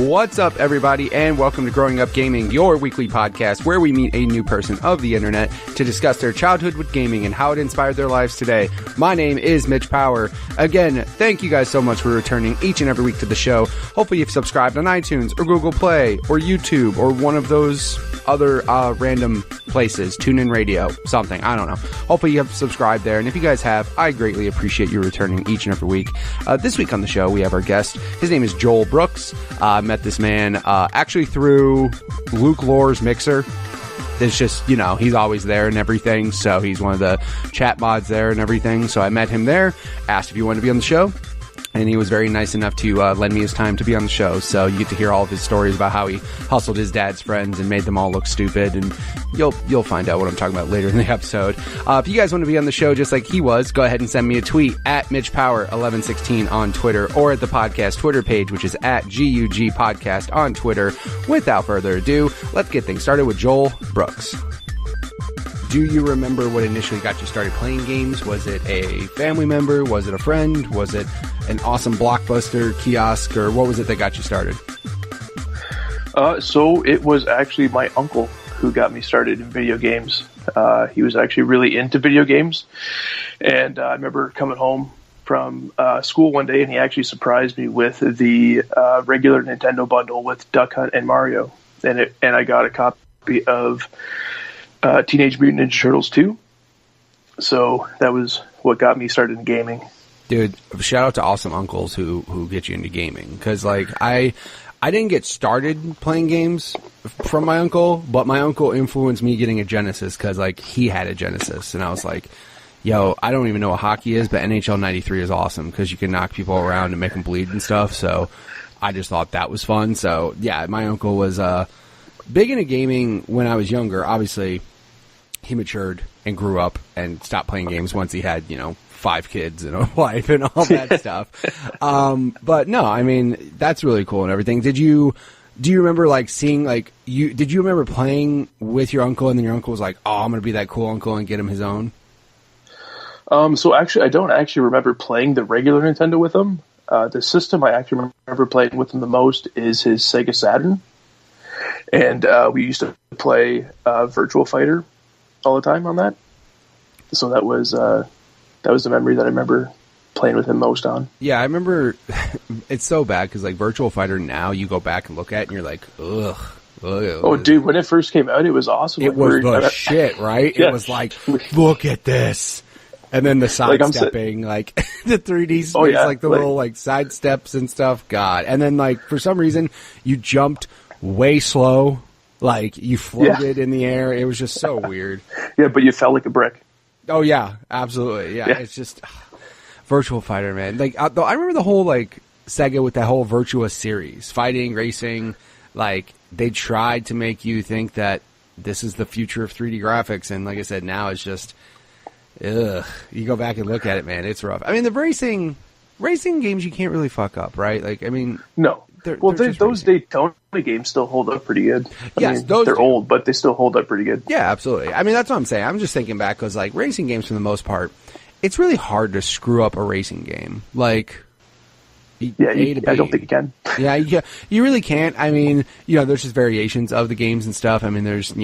What's up, everybody, and welcome to Growing Up Gaming, your weekly podcast where we meet a new person of the internet to discuss their childhood with gaming and how it inspired their lives today. My name is Mitch Power. Again, thank you guys so much for returning each and every week to the show. Hopefully you've subscribed on iTunes or Google Play or YouTube or one of those other random places, TuneIn Radio, something, I don't know. Hopefully you have subscribed there, and if you guys have, I greatly appreciate you returning each and every week. This week on the show, we have our guest. His name is Joel Brooks. I met this man actually through Luke Lore's Mixer. It's just, you know, he's always there and everything, so he's one of the chat mods there and everything. So I met him there, asked if he wanted to be on the show, and he was very nice enough to lend me his time to be on the show. So you get to hear all of his stories about how he hustled his dad's friends and made them all look stupid, and you'll find out what I'm talking about later in the episode. If you guys want to be on the show just like he was, go ahead and send me a tweet at MitchPower1116 on Twitter, or at the podcast Twitter page, which is at GUG Podcast on Twitter. Without further ado, let's get things started with Joel Brooks. Do you remember what initially got you started playing games? Was it a family member? Was it a friend? Was it an awesome Blockbuster kiosk? Or what was it that got you started? So it was actually my uncle who got me started in video games. He was actually really into video games. And I remember coming home from school one day, and he actually surprised me with the regular Nintendo bundle with Duck Hunt and Mario. And I got a copy of Teenage Mutant Ninja Turtles 2. So that was what got me started in gaming. Dude, shout out to awesome uncles who get you into gaming. Because, like, I didn't get started playing games from my uncle, but my uncle influenced me getting a Genesis because, like, he had a Genesis. And I was like, yo, I don't even know what hockey is, but NHL 93 is awesome because you can knock people around and make them bleed and stuff. So I just thought that was fun. So, yeah, my uncle was big into gaming when I was younger. Obviously, he matured and grew up and stopped playing games once he had, 5 kids and a wife and all that stuff. But no, I mean, that's really cool and everything. Do you remember, like, seeing, like, did you remember playing with your uncle and then your uncle was like, oh, I'm going to be that cool uncle and get him his own? So actually, I don't actually remember playing the regular Nintendo with him. The system I actually remember playing with him the most is his Sega Saturn. And we used to play Virtual Fighter all the time on that. So that was the memory that I remember playing with him most on. Yeah, I remember. It's so bad because, like, Virtual Fighter now, you go back and look at it and you're like, ugh. Oh, dude, when it first came out, it was awesome. It was the shit, right? Yeah. It was like, look at this. And then the sidestepping, like the 3D space, like the little, like, side steps and stuff. God. And then, like, for some reason, you jumped way slow. Like, you floated in the air. It was just so weird. Yeah, but you felt like a brick. Oh, yeah. Absolutely. Yeah. It's just Virtual Fighter, man. Like, I remember the whole, like, Sega with that whole Virtua series. Fighting, racing. Like, they tried to make you think that this is the future of 3D graphics. And like I said, now it's just, ugh. You go back and look at it, man. It's rough. I mean, the racing games you can't really fuck up, right? Like, I mean... No. Those Daytona games still hold up pretty good. Yes, they're old, but they still hold up pretty good. Yeah, absolutely. I mean, that's what I'm saying. I'm just thinking back because, like, racing games for the most part, it's really hard to screw up a racing game. Like, I don't think you can. Yeah, you really can't. I mean, there's just variations of the games and stuff. I mean, there's,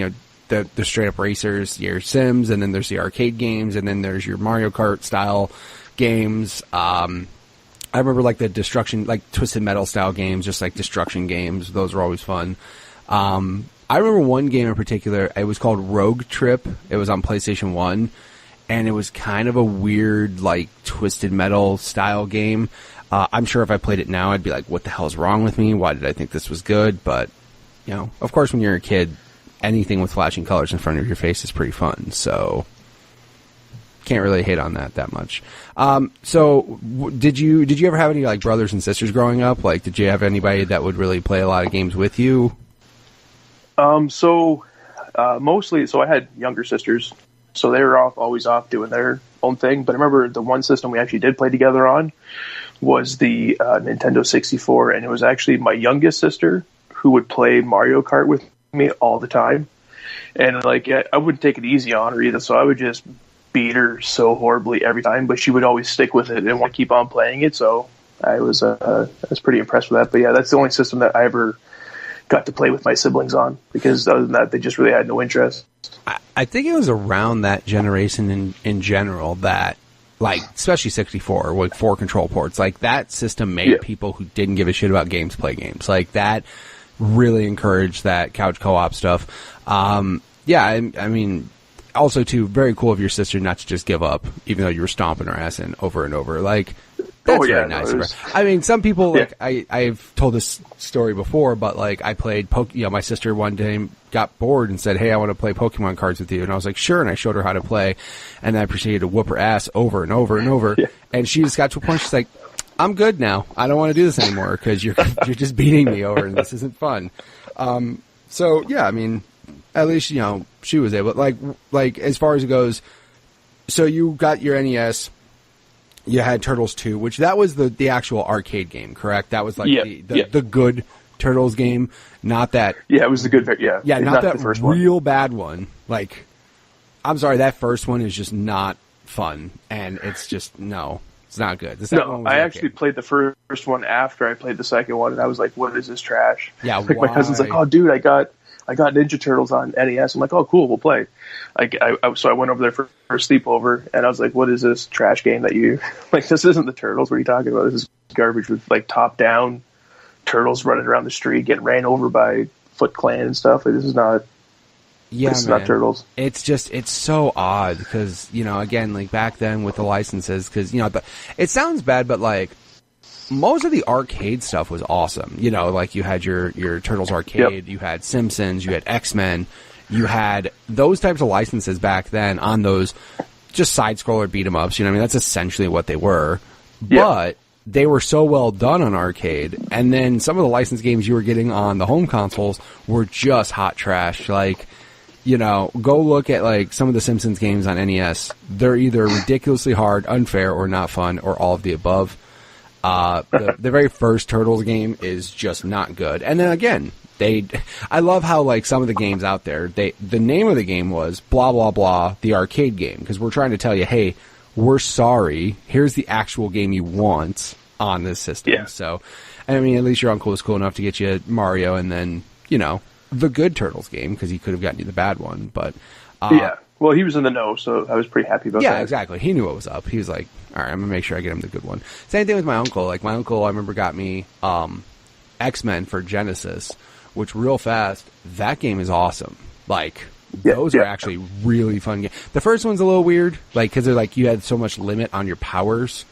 the straight up racers, your Sims, and then there's the arcade games, and then there's your Mario Kart style games. I remember, like, the Destruction, like, Twisted Metal style games, just like Destruction games. Those were always fun. I remember one game in particular. It was called Rogue Trip. It was on PlayStation 1, and it was kind of a weird, like, Twisted Metal style game. I'm sure if I played it now, I'd be like, what the hell is wrong with me? Why did I think this was good? But, of course, when you're a kid, anything with flashing colors in front of your face is pretty fun. So... can't really hate on that much. So did you ever have any, like, brothers and sisters growing up? Like, did you have anybody that would really play a lot of games with you? Mostly, I had younger sisters, so they were always off doing their own thing. But I remember the one system we actually did play together on was the Nintendo 64, and it was actually my youngest sister who would play Mario Kart with me all the time. And, like, I wouldn't take it easy on her either, so I would just beat her so horribly every time, but she would always stick with it and want to keep on playing it, so I was pretty impressed with that. But yeah, that's the only system that I ever got to play with my siblings on, because other than that, they just really had no interest. I think it was around that generation in general that, like, especially 64, like 4 control ports, like that system made people who didn't give a shit about games play games. Like that really encouraged that couch co-op stuff. I mean, also too, very cool of your sister not to just give up, even though you were stomping her ass in over and over. Like, that's very nice of her. I mean, some people, like, I've told this story before, but like, I played my sister one day got bored and said, "Hey, I want to play Pokemon cards with you." And I was like, "Sure." And I showed her how to play, and then I proceeded to whoop her ass over and over and over. And she just got to a point, she's like, "I'm good now. I don't want to do this anymore because you're just beating me over, and this isn't fun." So yeah, I mean, at least, you know, she was able, like as far as it goes. So you got your NES. You had Turtles 2, which that was the actual arcade game, correct? That was like the good Turtles game, not that. Yeah, it was the good. Yeah, not that first real bad one. Like, I'm sorry, that first one is just not fun, and it's just it's not good. The second one was I actually played the first one after I played the second one, and I was like, "What is this trash?" Yeah, like my cousin's like, "Oh, dude, I got Ninja Turtles on NES." I'm like, "Oh, cool, we'll play." Like, so I went over there for a sleepover, and I was like, "What is this trash game that you like? This isn't the Turtles. What are you talking about? This is garbage with like top down turtles running around the street, getting ran over by Foot Clan and stuff. Like, this is not." Yeah, it's not Turtles. It's so odd because, you know, again, like back then with the licenses, because, you know, it sounds bad, but like most of the arcade stuff was awesome. You know, like you had your Turtles arcade, you had Simpsons, you had X-Men, you had those types of licenses back then on those just side scroller beat 'em ups. You know what I mean? That's essentially what they were, but they were so well done on arcade. And then some of the licensed games you were getting on the home consoles were just hot trash. Like, you know, go look at like some of the Simpsons games on NES. They're either ridiculously hard, unfair, or not fun, or all of the above. The very first Turtles game is just not good. And then again, I love how like some of the games out there, the name of the game was blah blah blah, the arcade game, because we're trying to tell you, hey, we're sorry, here's the actual game you want on this system. Yeah. So, I mean, at least your uncle was cool enough to get you Mario, and then, you know, the good Turtles game, because he could have gotten you the bad one, but well, he was in the know, so I was pretty happy about that. Yeah, exactly. He knew what was up. He was like, all right, I'm gonna make sure I get him the good one. Same thing with my uncle. Like, my uncle, I remember, got me X-Men for Genesis, which, real fast, that game is awesome. Like, those are actually really fun games. The first one's a little weird, like, because they're like, you had so much limit on your powers,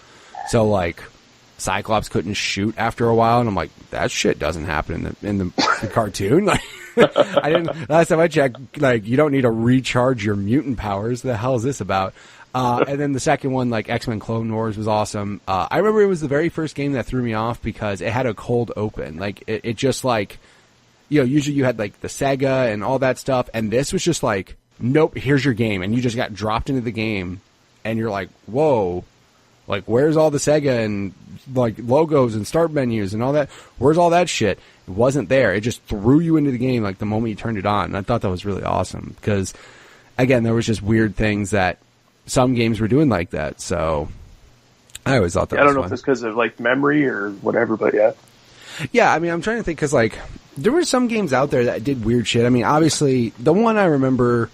so like Cyclops couldn't shoot after a while, and I'm like, that shit doesn't happen in the cartoon. Like, I didn't. Last time I checked, like, you don't need to recharge your mutant powers. The hell is this about? And then the second one, like X-Men Clone Wars, was awesome. I remember it was the very first game that threw me off because it had a cold open. Like, it just like, you know, usually you had like the Sega and all that stuff, and this was just like, nope, here's your game, and you just got dropped into the game, and you're like, whoa. Like, where's all the Sega and, like, logos and start menus and all that? Where's all that shit? It wasn't there. It just threw you into the game, like, the moment you turned it on. And I thought that was really awesome because, again, there was just weird things that some games were doing like that. So, I always thought that was fun. I don't know if it's because of, like, memory or whatever, but yeah. Yeah, I mean, I'm trying to think because, like, there were some games out there that did weird shit. I mean, obviously, the one I remember,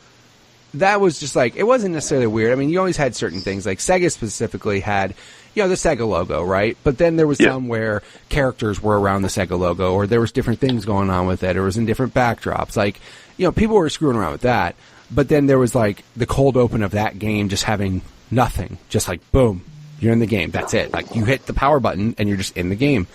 that was just like, it wasn't necessarily weird. I mean, you always had certain things, like Sega specifically had, you know, the Sega logo, right? But then there was some where characters were around the Sega logo, or there was different things going on with it, or it was in different backdrops. Like, you know, people were screwing around with that. But then there was like the cold open of that game just having nothing. Just like, boom, you're in the game. That's it. Like, you hit the power button and you're just in the game.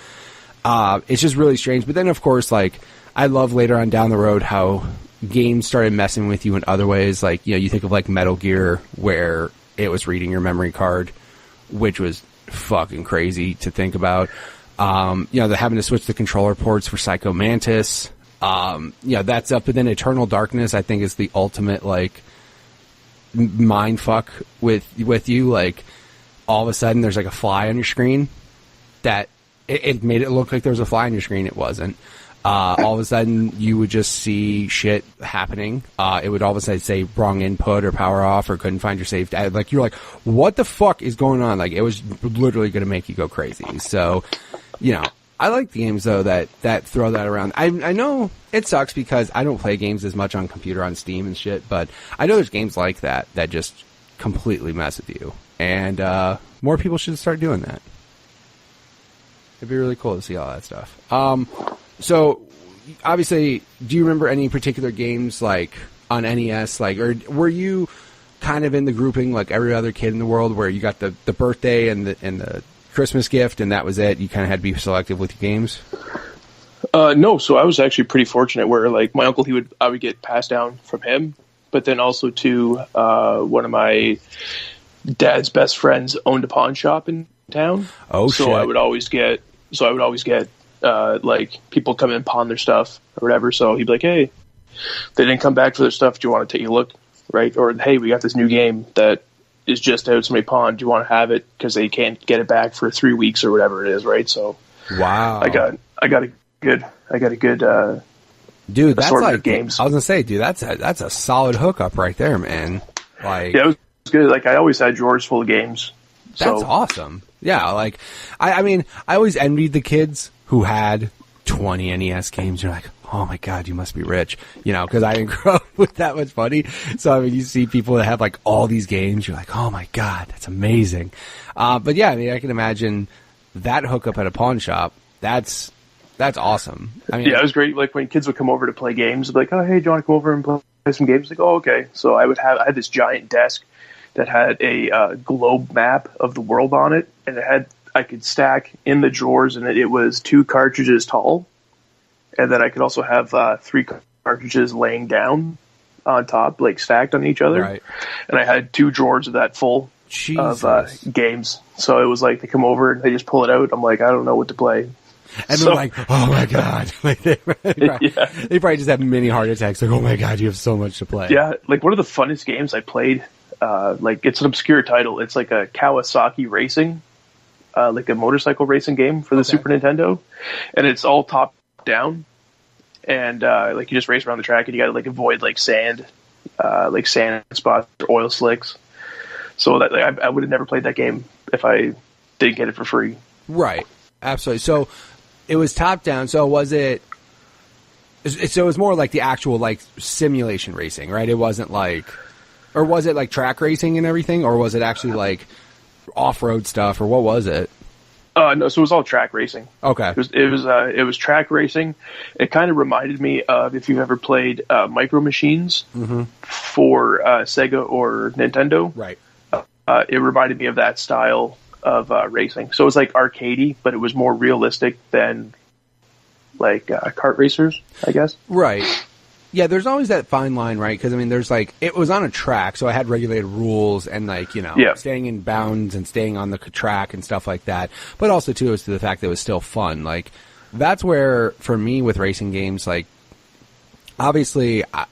It's just really strange. But then, of course, like, I love later on down the road how games started messing with you in other ways. Like, you know, you think of like Metal Gear, where it was reading your memory card, which was fucking crazy to think about. You know, they're having to switch the controller ports for Psycho Mantis. You know, that's up. But then Eternal Darkness, I think, is the ultimate like mind fuck with you. Like, all of a sudden there's like a fly on your screen that it made it look like there was a fly on your screen. It wasn't. all of a sudden you would just see shit happening. It would all of a sudden say wrong input or power off or couldn't find your save. Like, you're like, what the fuck is going on? Like, it was literally going to make you go crazy. So, you know, I like the games though that throw that around. I know it sucks because I don't play games as much on computer on Steam and shit, but I know there's games like that just completely mess with you. And more people should start doing that. It'd be really cool to see all that stuff. So, obviously, do you remember any particular games, like, on NES? Like, or were you kind of in the grouping, like every other kid in the world, where you got the birthday and the Christmas gift, and that was it? You kind of had to be selective with your games? No, so I was actually pretty fortunate where, like, my uncle, I would get passed down from him, but then also to one of my dad's best friends owned a pawn shop in town. Oh, so shit. I would always get like people come in and pawn their stuff or whatever. So he'd be like, hey, they didn't come back for their stuff. Do you want to take a look? Right. Or, hey, we got this new game that is just out. Somebody pawned. Do you want to have it? Because they can't get it back for 3 weeks or whatever it is. Right. So wow, I got a good dude, that's like games. I was gonna say, dude, that's a solid hookup right there, man. Like, yeah, it was good. Like, I always had drawers full of games. That's awesome. Yeah, like, I mean, I always envied the kids who had 20 NES games. You're like, oh my god, you must be rich. You know, because I didn't grow up with that much money. So, I mean, you see people that have, like, all these games. You're like, oh my god, that's amazing. But yeah, I mean, I can imagine that hookup at a pawn shop. That's awesome. I mean, yeah, it was great. Like, when kids would come over to play games, they'd be like, oh, hey, do you want to come over and play some games? Like, oh, okay. So I had this giant desk that had a globe map of the world on it, and I could stack in the drawers, and it was 2 cartridges tall, and then I could also have 3 cartridges laying down on top, like stacked on each other. Right. And I had 2 drawers of that full of games. So it was like they come over and they just pull it out. I'm like, I don't know what to play. And they're like, oh my god. Like, they probably just have mini heart attacks. Like, oh my god, you have so much to play. Yeah, like one of the funnest games I played, like, it's an obscure title. It's like a Kawasaki Racing, like a motorcycle racing game for the Super Nintendo. And it's all top down. And like, you just race around the track and you got to, like, avoid like sand spots or oil slicks. So that, like, I would have never played that game if I didn't get it for free. Right. Absolutely. So it was top down. So was it? So it was more like the actual, like, simulation racing, right? It wasn't like, or was it like track racing and everything, or was it actually like off-road stuff, or what was it? No, so it was all track racing. Okay. It was track racing. It kind of reminded me of, if you've ever played Micro Machines for Sega or Nintendo. Right. It reminded me of that style of racing. So it was like arcadey, but it was more realistic than like kart racers, I guess. Right. Yeah, there's always that fine line, right? Because, I mean, there's, like, it was on a track, so I had regulated rules and, like, you know, staying in bounds and staying on the track and stuff like that. But also, too, it was to the fact that it was still fun. Like, that's where, for me, with racing games, like, obviously, out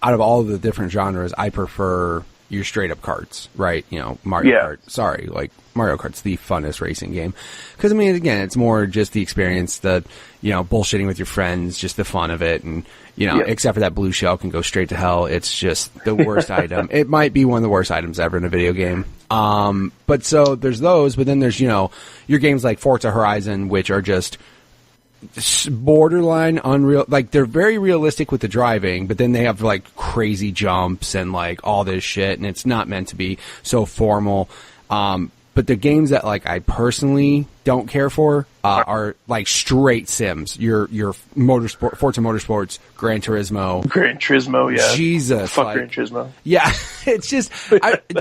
of all of the different genres, I prefer your straight-up karts, right? You know, Mario Kart. Sorry, like, Mario Kart's the funnest racing game. Because, I mean, again, it's more just the experience, the, you know, bullshitting with your friends, just the fun of it, and, you know, except for that blue shell can go straight to hell. It's just the worst item. It might be one of the worst items ever in a video game. But so there's those, but then there's, you know, your games like Forza Horizon, which are just borderline unreal. Like, they're very realistic with the driving, but then they have, like, crazy jumps and, like, all this shit, and it's not meant to be so formal. But the games that, like, I personally don't care for are, like, straight sims. Your motorsport, Forza Motorsports, Gran Turismo. Yeah. Jesus. Fuck like, Gran Turismo. Yeah. It's just,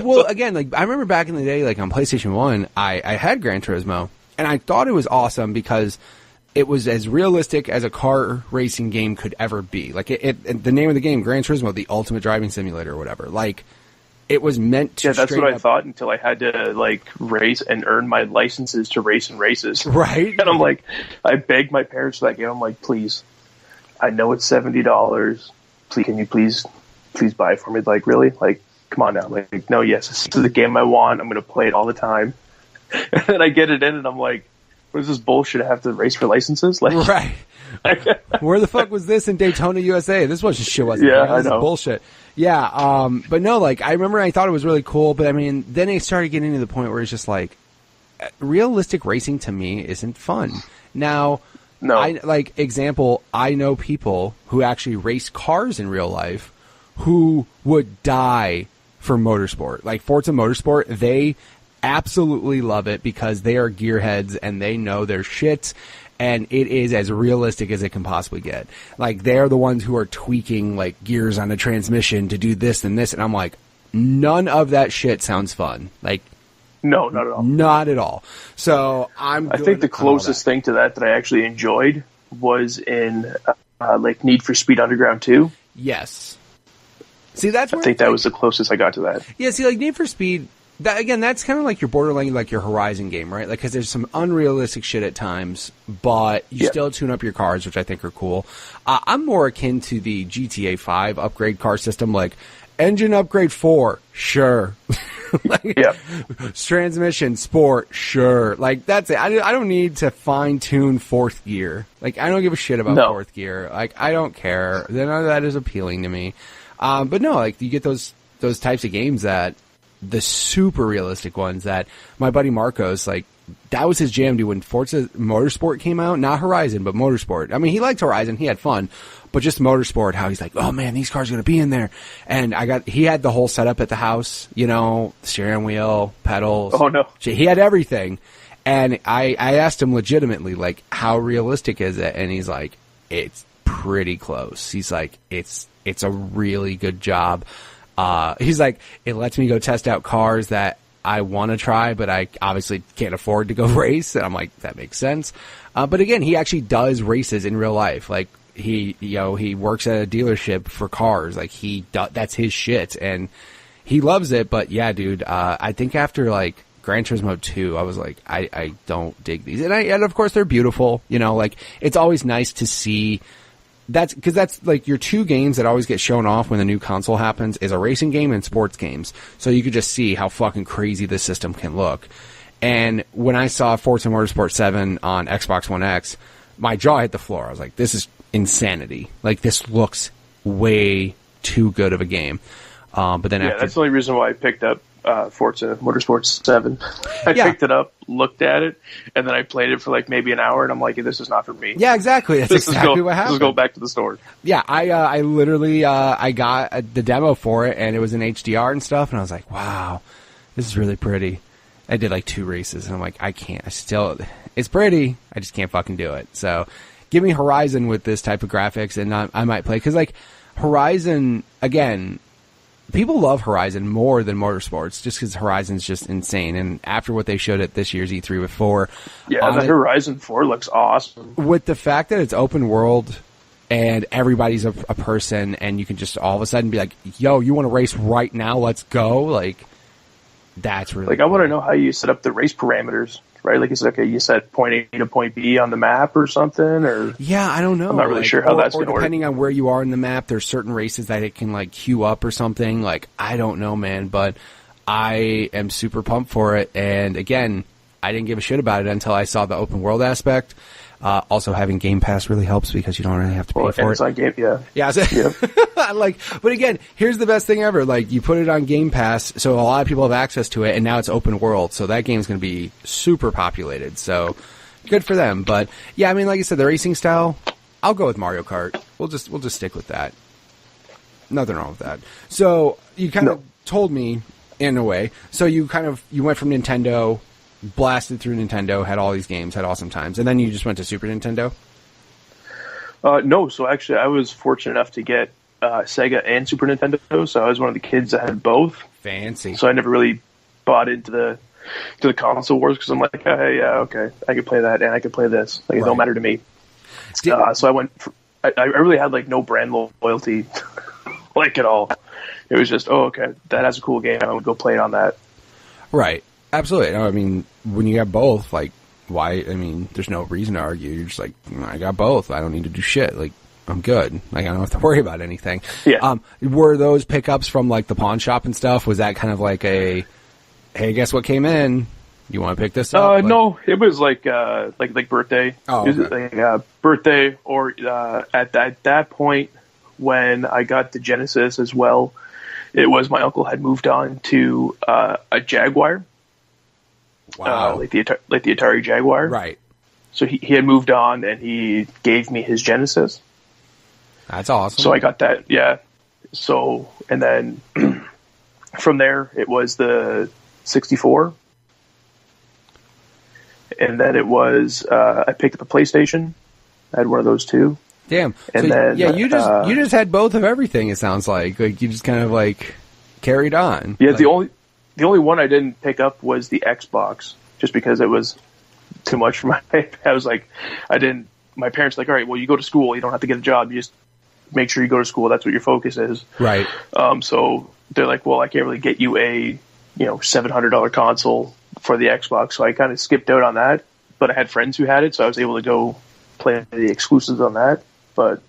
well, again, like, I remember back in the day, like, on PlayStation 1, I had Gran Turismo, and I thought it was awesome because it was as realistic as a car racing game could ever be. Like, the name of the game, Gran Turismo, the ultimate driving simulator or whatever. Like, it was meant to. Yeah, that's what I thought until I had to, like, race and earn my licenses to race in races. Right. And I'm like, I begged my parents for that game. I'm like, please, I know it's $70. Please, can you please buy it for me? Like, really? Like, come on now. Like, no, yes, this is the game I want. I'm going to play it all the time. And then I get it in, and I'm like, what is this bullshit? I have to race for licenses? Like, right. Where the fuck was this in Daytona, USA? This wasn't shit, wasn't it? Yeah, This I know. is bullshit. Yeah, but no, like, I remember I thought it was really cool, but I mean, then it started getting to the point where it's just like, realistic racing to me isn't fun. Now, No. I know people who actually race cars in real life who would die for motorsport. Like Forza Motorsport, they absolutely love it because they are gearheads and they know their shit, and it is as realistic as it can possibly get. Like, they're the ones who are tweaking like gears on a transmission to do this and this, and I'm like, none of that shit sounds fun. Like, No, not at all. not at all. So I think the closest thing to that I actually enjoyed was in like Need for Speed Underground 2. Yes. See, that's where I think that was the closest I got to that. Yeah, see, like Need for Speed, that, again, that's kind of like your borderline, like your Horizon game, right? Like, because there's some unrealistic shit at times, but you still tune up your cars, which I think are cool. I'm more akin to the GTA 5 upgrade car system, like engine upgrade 4, sure. Like, transmission, sport, sure. Like, that's it. I don't need to fine tune fourth gear. Like, I don't give a shit about fourth gear. Like, I don't care. None of that is appealing to me. But no, like, you get those types of games that, the super realistic ones that my buddy Marcos, like, that was his jam, dude, when Forza Motorsport came out. Not Horizon, but Motorsport. I mean, he liked Horizon, he had fun, but just Motorsport, how he's like, oh man, these cars are gonna be in there. And he had the whole setup at the house, you know, steering wheel, pedals. Oh no. He had everything. And I asked him legitimately, like, how realistic is it? And he's like, it's pretty close. He's like, it's a really good job. He's like, it lets me go test out cars that I want to try, but I obviously can't afford to go race. And I'm like, that makes sense. But again, he actually does races in real life. Like, he works at a dealership for cars. Like, that's his shit and he loves it. But yeah, dude, I think after like Gran Turismo 2, I was like, I don't dig these. And of course they're beautiful, you know, like, it's always nice to see. That's like your two games that always get shown off when the new console happens is a racing game and sports games. So you could just see how fucking crazy this system can look. And when I saw Forza Motorsport 7 on Xbox One X, my jaw hit the floor. I was like, this is insanity. Like, this looks way too good of a game. But then that's the only reason why I picked up Forza Motorsport 7. I picked it up, looked at it, and then I played it for like maybe an hour, and I'm like, this is not for me. Yeah, exactly. That's exactly what happened. Let's go back to the store. Yeah, I literally, I got the demo for it, and it was in HDR and stuff, and I was like, wow, this is really pretty. I did like 2 races, and I'm like, it's pretty, I just can't fucking do it. So, give me Horizon with this type of graphics, and I might play, because like, Horizon, again, people love Horizon more than Motorsports just because Horizon's just insane. And after what they showed at this year's E3 with 4. Yeah, the Horizon 4 looks awesome. With the fact that it's open world and everybody's a person and you can just all of a sudden be like, yo, you want to race right now? Let's go. Like, that's really like, cool. I want to know how you set up the race parameters. Right, like, it's okay. You set point A to point B on the map or something, or yeah, I don't know. I'm not really sure how that's going to work. Depending on where you are in the map, there's certain races that it can like queue up or something. Like, I don't know, man, but I am super pumped for it. And again, I didn't give a shit about it until I saw the open world aspect. Also, having Game Pass really helps because you don't really have to pay for it. It's on Game, yeah. Like, but again, here's the best thing ever. Like, you put it on Game Pass, so a lot of people have access to it, and now it's open world, so that game's going to be super populated. So, good for them. But yeah, I mean, like I said, the racing style, I'll go with Mario Kart. We'll just stick with that. Nothing wrong with that. So you kind of told me in a way. So you went from Nintendo, blasted through Nintendo, had all these games, had awesome times, and then you just went to Super Nintendo? No, so actually I was fortunate enough to get Sega and Super Nintendo, so I was one of the kids that had both. Fancy. So I never really bought into the console wars because I'm like, hey, yeah, okay, I could play that and I could play this. Like, it don't matter to me. So I went. I really had like no brand loyalty, like, at all. It was just, oh, okay, that has a cool game. I would go play it on that. Right. Absolutely. No, I mean, when you have both, like, why? I mean, there's no reason to argue. You're just like, I got both. I don't need to do shit. Like, I'm good. Like, I don't have to worry about anything. Yeah. Were those pickups from like the pawn shop and stuff? Was that kind of like a, hey, guess what came in? You want to pick this up? No, it was like birthday. Oh, It was like birthday, or at that point when I got the Genesis as well, it was my uncle had moved on to a Jaguar. Wow. Like the Atari Jaguar. Right. So he had moved on, and he gave me his Genesis. That's awesome. So I got that, yeah. So, and then from there, it was the 64. And then it was, I picked up a PlayStation. I had one of those too. Damn. And so, then, yeah, you just had both of everything, it sounds like. Like, you just kind of, like, carried on. Yeah, like, the only one I didn't pick up was the Xbox, just because it was too much for my, I was like, my parents were like, all right, well, you go to school, you don't have to get a job, you just make sure you go to school, that's what your focus is. Right. So they're like, well, I can't really get you a, $700 console for the Xbox, so I kind of skipped out on that, but I had friends who had it, so I was able to go play the exclusives on that. But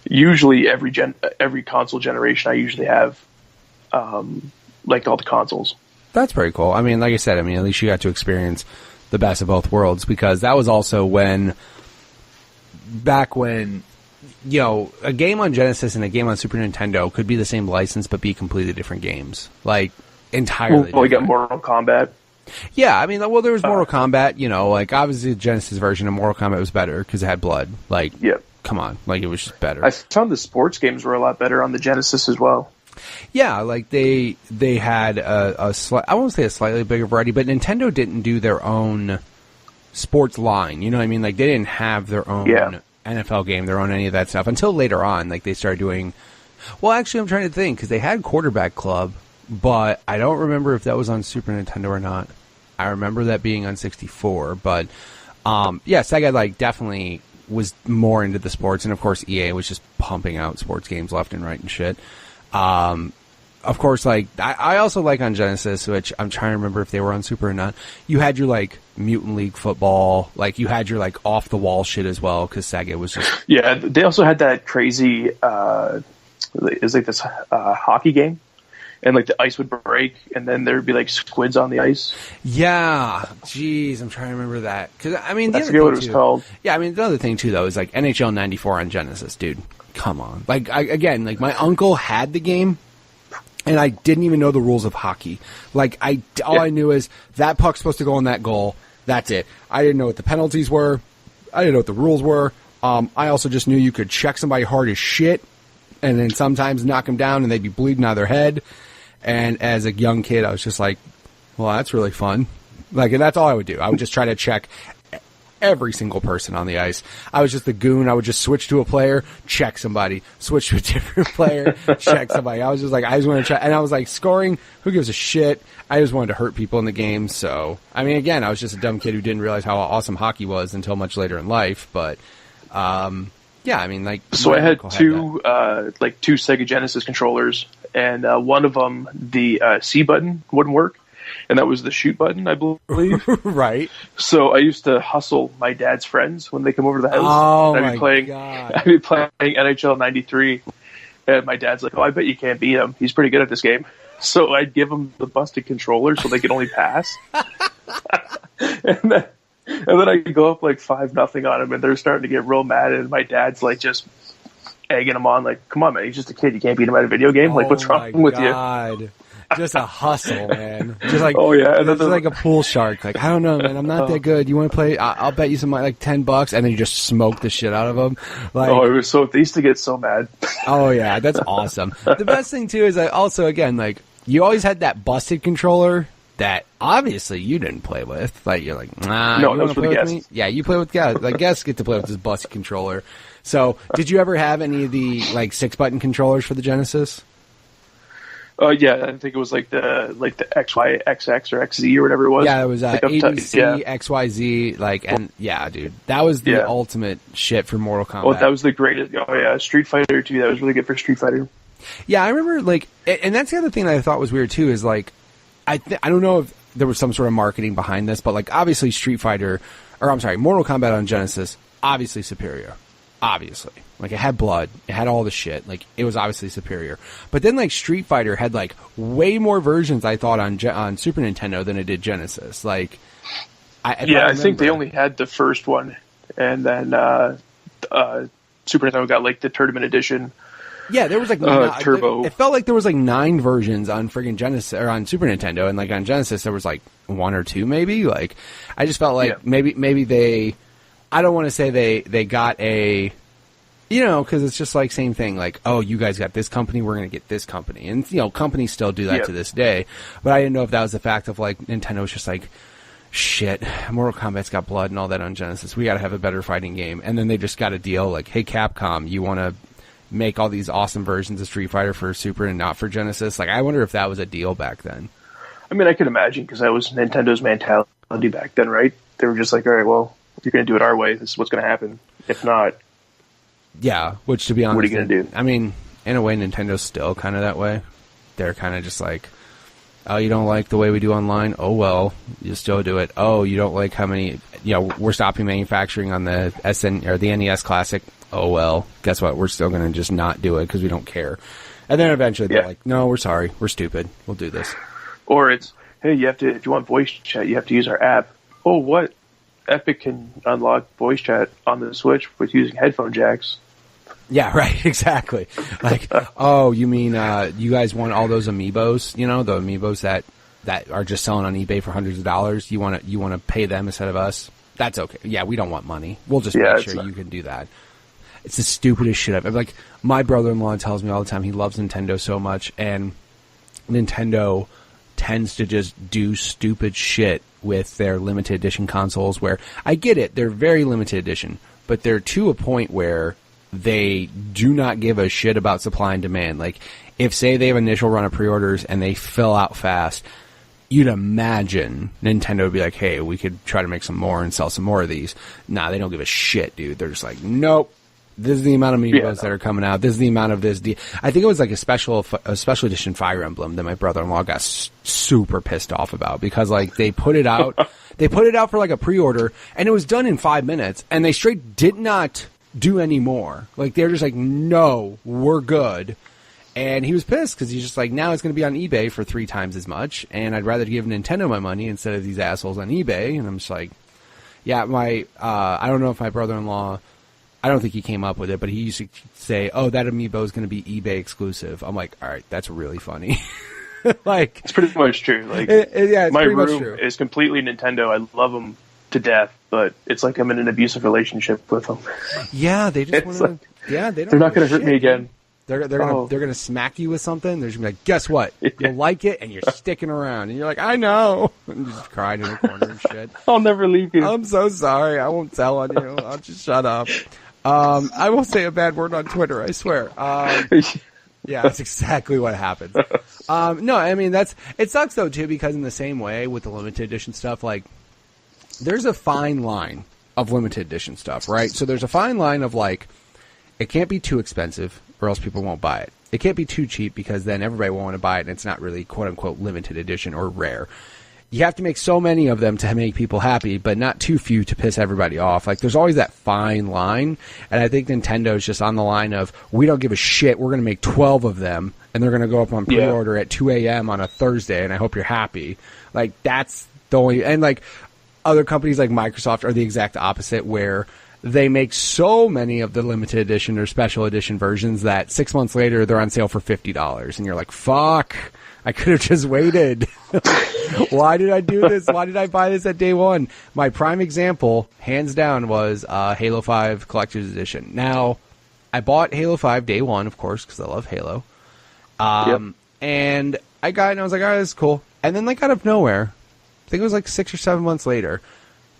usually every console generation, I usually have like all the consoles. That's pretty cool. I mean, like I said, at least you got to experience the best of both worlds, because that was also back when, a game on Genesis and a game on Super Nintendo could be the same license but be completely different games. Like, entirely Well, we got different. Mortal Kombat. Yeah, there was Mortal Kombat, like, obviously the Genesis version of Mortal Kombat was better because it had blood. Like, Yep. Come on. Like, it was just better. I found the sports games were a lot better on the Genesis as well. Yeah, like they had I won't say a slightly bigger variety, but Nintendo didn't do their own sports line. You know what I mean? Like, they didn't have their own NFL game, their own any of that stuff until later on. Like, they started doing. Well, actually, I'm trying to think, because they had Quarterback Club, but I don't remember if that was on Super Nintendo or not. I remember that being on 64, but yeah, Sega like definitely was more into the sports, and of course EA was just pumping out sports games left and right and shit. Of course, like, I also like on Genesis, which I'm trying to remember if they were on Super or not, you had your, like, Mutant League football, like, you had your, like, off-the-wall shit as well, because Sega was just... Yeah, they also had that crazy, it's like this hockey game, and, like, the ice would break, and then there would be, like, squids on the ice. Yeah, jeez, I'm trying to remember that. Because, I forget what it was called. Yeah, the other thing, too, though, is, like, NHL 94 on Genesis, dude. Come on. Like, again, like, my uncle had the game, and I didn't even know the rules of hockey. Like, all I knew is that puck's supposed to go in that goal. That's it. I didn't know what the penalties were. I didn't know what the rules were. I also just knew you could check somebody hard as shit, and then sometimes knock them down, and they'd be bleeding out of their head. And as a young kid, I was just like, well, that's really fun. Like, and that's all I would do. I would just try to check every single person on the ice. I was just the goon. I would just switch to a player, check somebody, switch to a different player, check somebody. I was just like, I just want to check. And I was like, scoring, who gives a shit? I just wanted to hurt people in the game. So, again, I was just a dumb kid who didn't realize how awesome hockey was until much later in life. But, yeah, like. So I had two Sega Genesis controllers, and one of them, the C button wouldn't work. And that was the shoot button, I believe. Right. So I used to hustle my dad's friends when they come over to the house. Oh, I'd be playing NHL 93. And my dad's like, oh, I bet you can't beat him. He's pretty good at this game. So I'd give him the busted controller so they could only pass. and then I go up like 5-0 on him, and they're starting to get real mad. And my dad's like just egging him on, like, come on, man, he's just a kid. You can't beat him at a video game. Like, what's wrong with you? Just a hustle, man. Just like, oh yeah, and it's like a pool shark. Like, I don't know, man. I'm not that good. You want to play? I'll bet you some like $10, and then you just smoke the shit out of them. Like, it was so. They used to get so mad. Oh yeah, that's awesome. The best thing too is also again, like, you always had that busted controller that obviously you didn't play with. Like, you're like, nah, no, you that was for the guests. Me? Yeah, you play with guests. Like, guests get to play with this busted controller. So, did you ever have any of the like 6-button controllers for the Genesis? Yeah, I think it was like the XY, XX, or XZ or whatever it was. Yeah, it was like ABC, XYZ, like, and yeah, dude, that was the ultimate shit for Mortal Kombat. Oh, that was the greatest. Oh yeah, Street Fighter 2, that was really good for Street Fighter. Yeah, I remember, like, and that's the other thing that I thought was weird too, is like, I don't know if there was some sort of marketing behind this, but like, obviously Mortal Kombat on Genesis, obviously superior. obviously. Like, it had blood. It had all the shit. Like, it was obviously superior. But then, like, Street Fighter had, like, way more versions, I thought, on Super Nintendo than it did Genesis. Like, I think they only had the first one. And then Super Nintendo got, like, the Tournament Edition. Yeah, there was, like, Turbo. It felt like there was, like, 9 versions on friggin' Genesis, or on Super Nintendo. And, like, on Genesis, there was, like, 1 or 2, maybe. Like, I just felt like maybe they... I don't want to say they got a... You know, because it's just like same thing, like, oh, you guys got this company, we're going to get this company. And, you know, companies still do that to this day. But I didn't know if that was the fact of, like, Nintendo was just like, shit, Mortal Kombat's got blood and all that on Genesis. We got to have a better fighting game. And then they just got a deal like, hey, Capcom, you want to make all these awesome versions of Street Fighter for Super and not for Genesis? Like, I wonder if that was a deal back then. I mean, I can imagine, because that was Nintendo's mentality back then, right? They were just like, all right, well, if you're going to do it our way, this is what's going to happen. If not... Yeah, which, to be honest, what are you going to do? I mean, in a way, Nintendo's still kind of that way. They're kind of just like, oh, you don't like the way we do online? Oh, well, you still do it. Oh, you don't like how many, you know, we're stopping manufacturing on the or the NES Classic? Oh, well, guess what? We're still going to just not do it because we don't care. And then eventually they're like, no, we're sorry. We're stupid. We'll do this. Or it's, hey, if you want voice chat, you have to use our app. Oh, what? Epic can unlock voice chat on the Switch with using headphone jacks. Yeah, right, exactly. Like, oh, you mean you guys want all those amiibos? You know, the amiibos that are just selling on eBay for hundreds of dollars. You want to pay them instead of us? That's okay. Yeah, we don't want money. We'll just make sure you can do that. It's the stupidest shit I've like. My brother-in-law tells me all the time he loves Nintendo so much, and Nintendo tends to just do stupid shit with their limited edition consoles. Where I get it, they're very limited edition, but they're to a point where they do not give a shit about supply and demand. Like, if, say, they have an initial run of pre-orders and they fill out fast, you'd imagine Nintendo would be like, hey, we could try to make some more and sell some more of these. Nah, they don't give a shit, dude. They're just like, nope. This is the amount of amiibos that are coming out. This is the amount of this. I think it was like a special edition Fire Emblem that my brother-in-law got super pissed off about, because, like, they put it out. They put it out for, like, a pre-order, and it was done in 5 minutes, and they straight did not do any more. Like, they're just like, no, we're good. And he was pissed because he's just like, now it's going to be on eBay for 3 times as much, and I'd rather give Nintendo my money instead of these assholes on eBay. And I'm just like, yeah, I don't know if my brother-in-law, I don't think he came up with it, but he used to say, oh, that amiibo is going to be eBay exclusive. I'm like, all right, that's really funny. Like, it's pretty much true. Like, it's my pretty much room true. is completely Nintendo. I love them to death, but it's like I'm in an abusive relationship with them. Yeah, they just want to. Like, yeah, they don't. They're not going to hurt me again. They're gonna smack you with something. They're just gonna be like, guess what? You'll like it, and you're sticking around, and you're like, I know. And you just cried in the corner and shit. I'll never leave you. I'm so sorry. I won't tell on you. I'll just shut up. I won't say a bad word on Twitter. I swear. Yeah, that's exactly what happens. No, I mean, it sucks though too, because in the same way with the limited edition stuff, like, there's a fine line of limited edition stuff, right? So there's a fine line of, like, it can't be too expensive or else people won't buy it. It can't be too cheap because then everybody won't want to buy it and it's not really quote unquote limited edition or rare. You have to make so many of them to make people happy, but not too few to piss everybody off. Like, there's always that fine line, and I think Nintendo's just on the line of, we don't give a shit, we're going to make 12 of them, and they're going to go up on pre-order at 2 a.m. on a Thursday, and I hope you're happy. Like, that's the only... And, like, other companies like Microsoft are the exact opposite, where they make so many of the limited edition or special edition versions that 6 months later they're on sale for $50, and you're like, fuck, I could have just waited. Why did I do this? Why did I buy this at day one? My prime example, hands down, was Halo 5 Collector's Edition. Now, I bought Halo 5 day one, of course, because I love Halo. And I got it, and I was like, all right, this is cool. And then, like, out of nowhere, I think it was like 6 or 7 months later,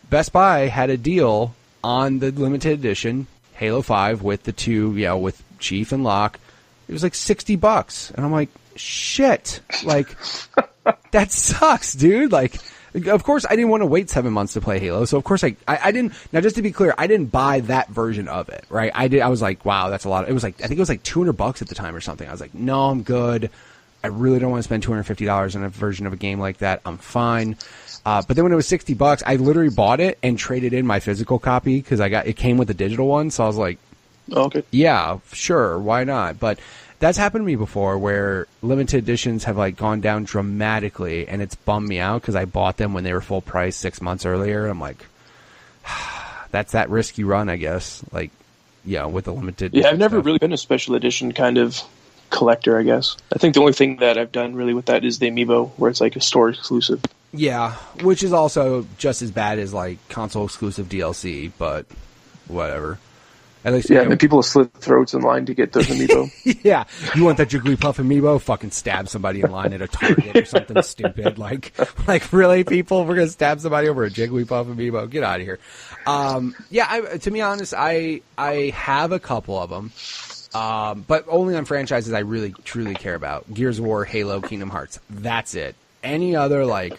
Best Buy had a deal on the limited edition Halo 5 with the two, with Chief and Locke. It was like $60. And I'm like, shit. Like, that sucks, dude. Like, of course, I didn't want to wait 7 months to play Halo. So, of course, I didn't. Now, just to be clear, I didn't buy that version of it, right? I was like, wow, that's a lot. It was like, I think it was like $200 at the time or something. I was like, no, I'm good. I really don't want to spend $250 on a version of a game like that. I'm fine. But then when it was $60, I literally bought it and traded in my physical copy because it came with a digital one. So I was like, Oh, okay. Yeah, sure, why not? But that's happened to me before, where limited editions have like gone down dramatically, and it's bummed me out because I bought them when they were full price 6 months earlier. I'm like, that's that risk you run, I guess. Like, yeah, with the limited. Yeah, I've never really been a special edition kind of collector, I guess. I think the only thing that I've done really with that is the Amiibo, where it's like a store exclusive. Yeah, which is also just as bad as like console exclusive DLC, but whatever. At least yeah, and people slit throats in line to get those Amiibo. Yeah, you want that Jigglypuff Amiibo? Fucking stab somebody in line at a Target or something stupid. Like really, people? We're gonna stab somebody over a Jigglypuff Amiibo? Get out of here. Yeah, to be honest, I have a couple of them, but only on franchises I really truly care about: Gears of War, Halo, Kingdom Hearts. That's it. Any other like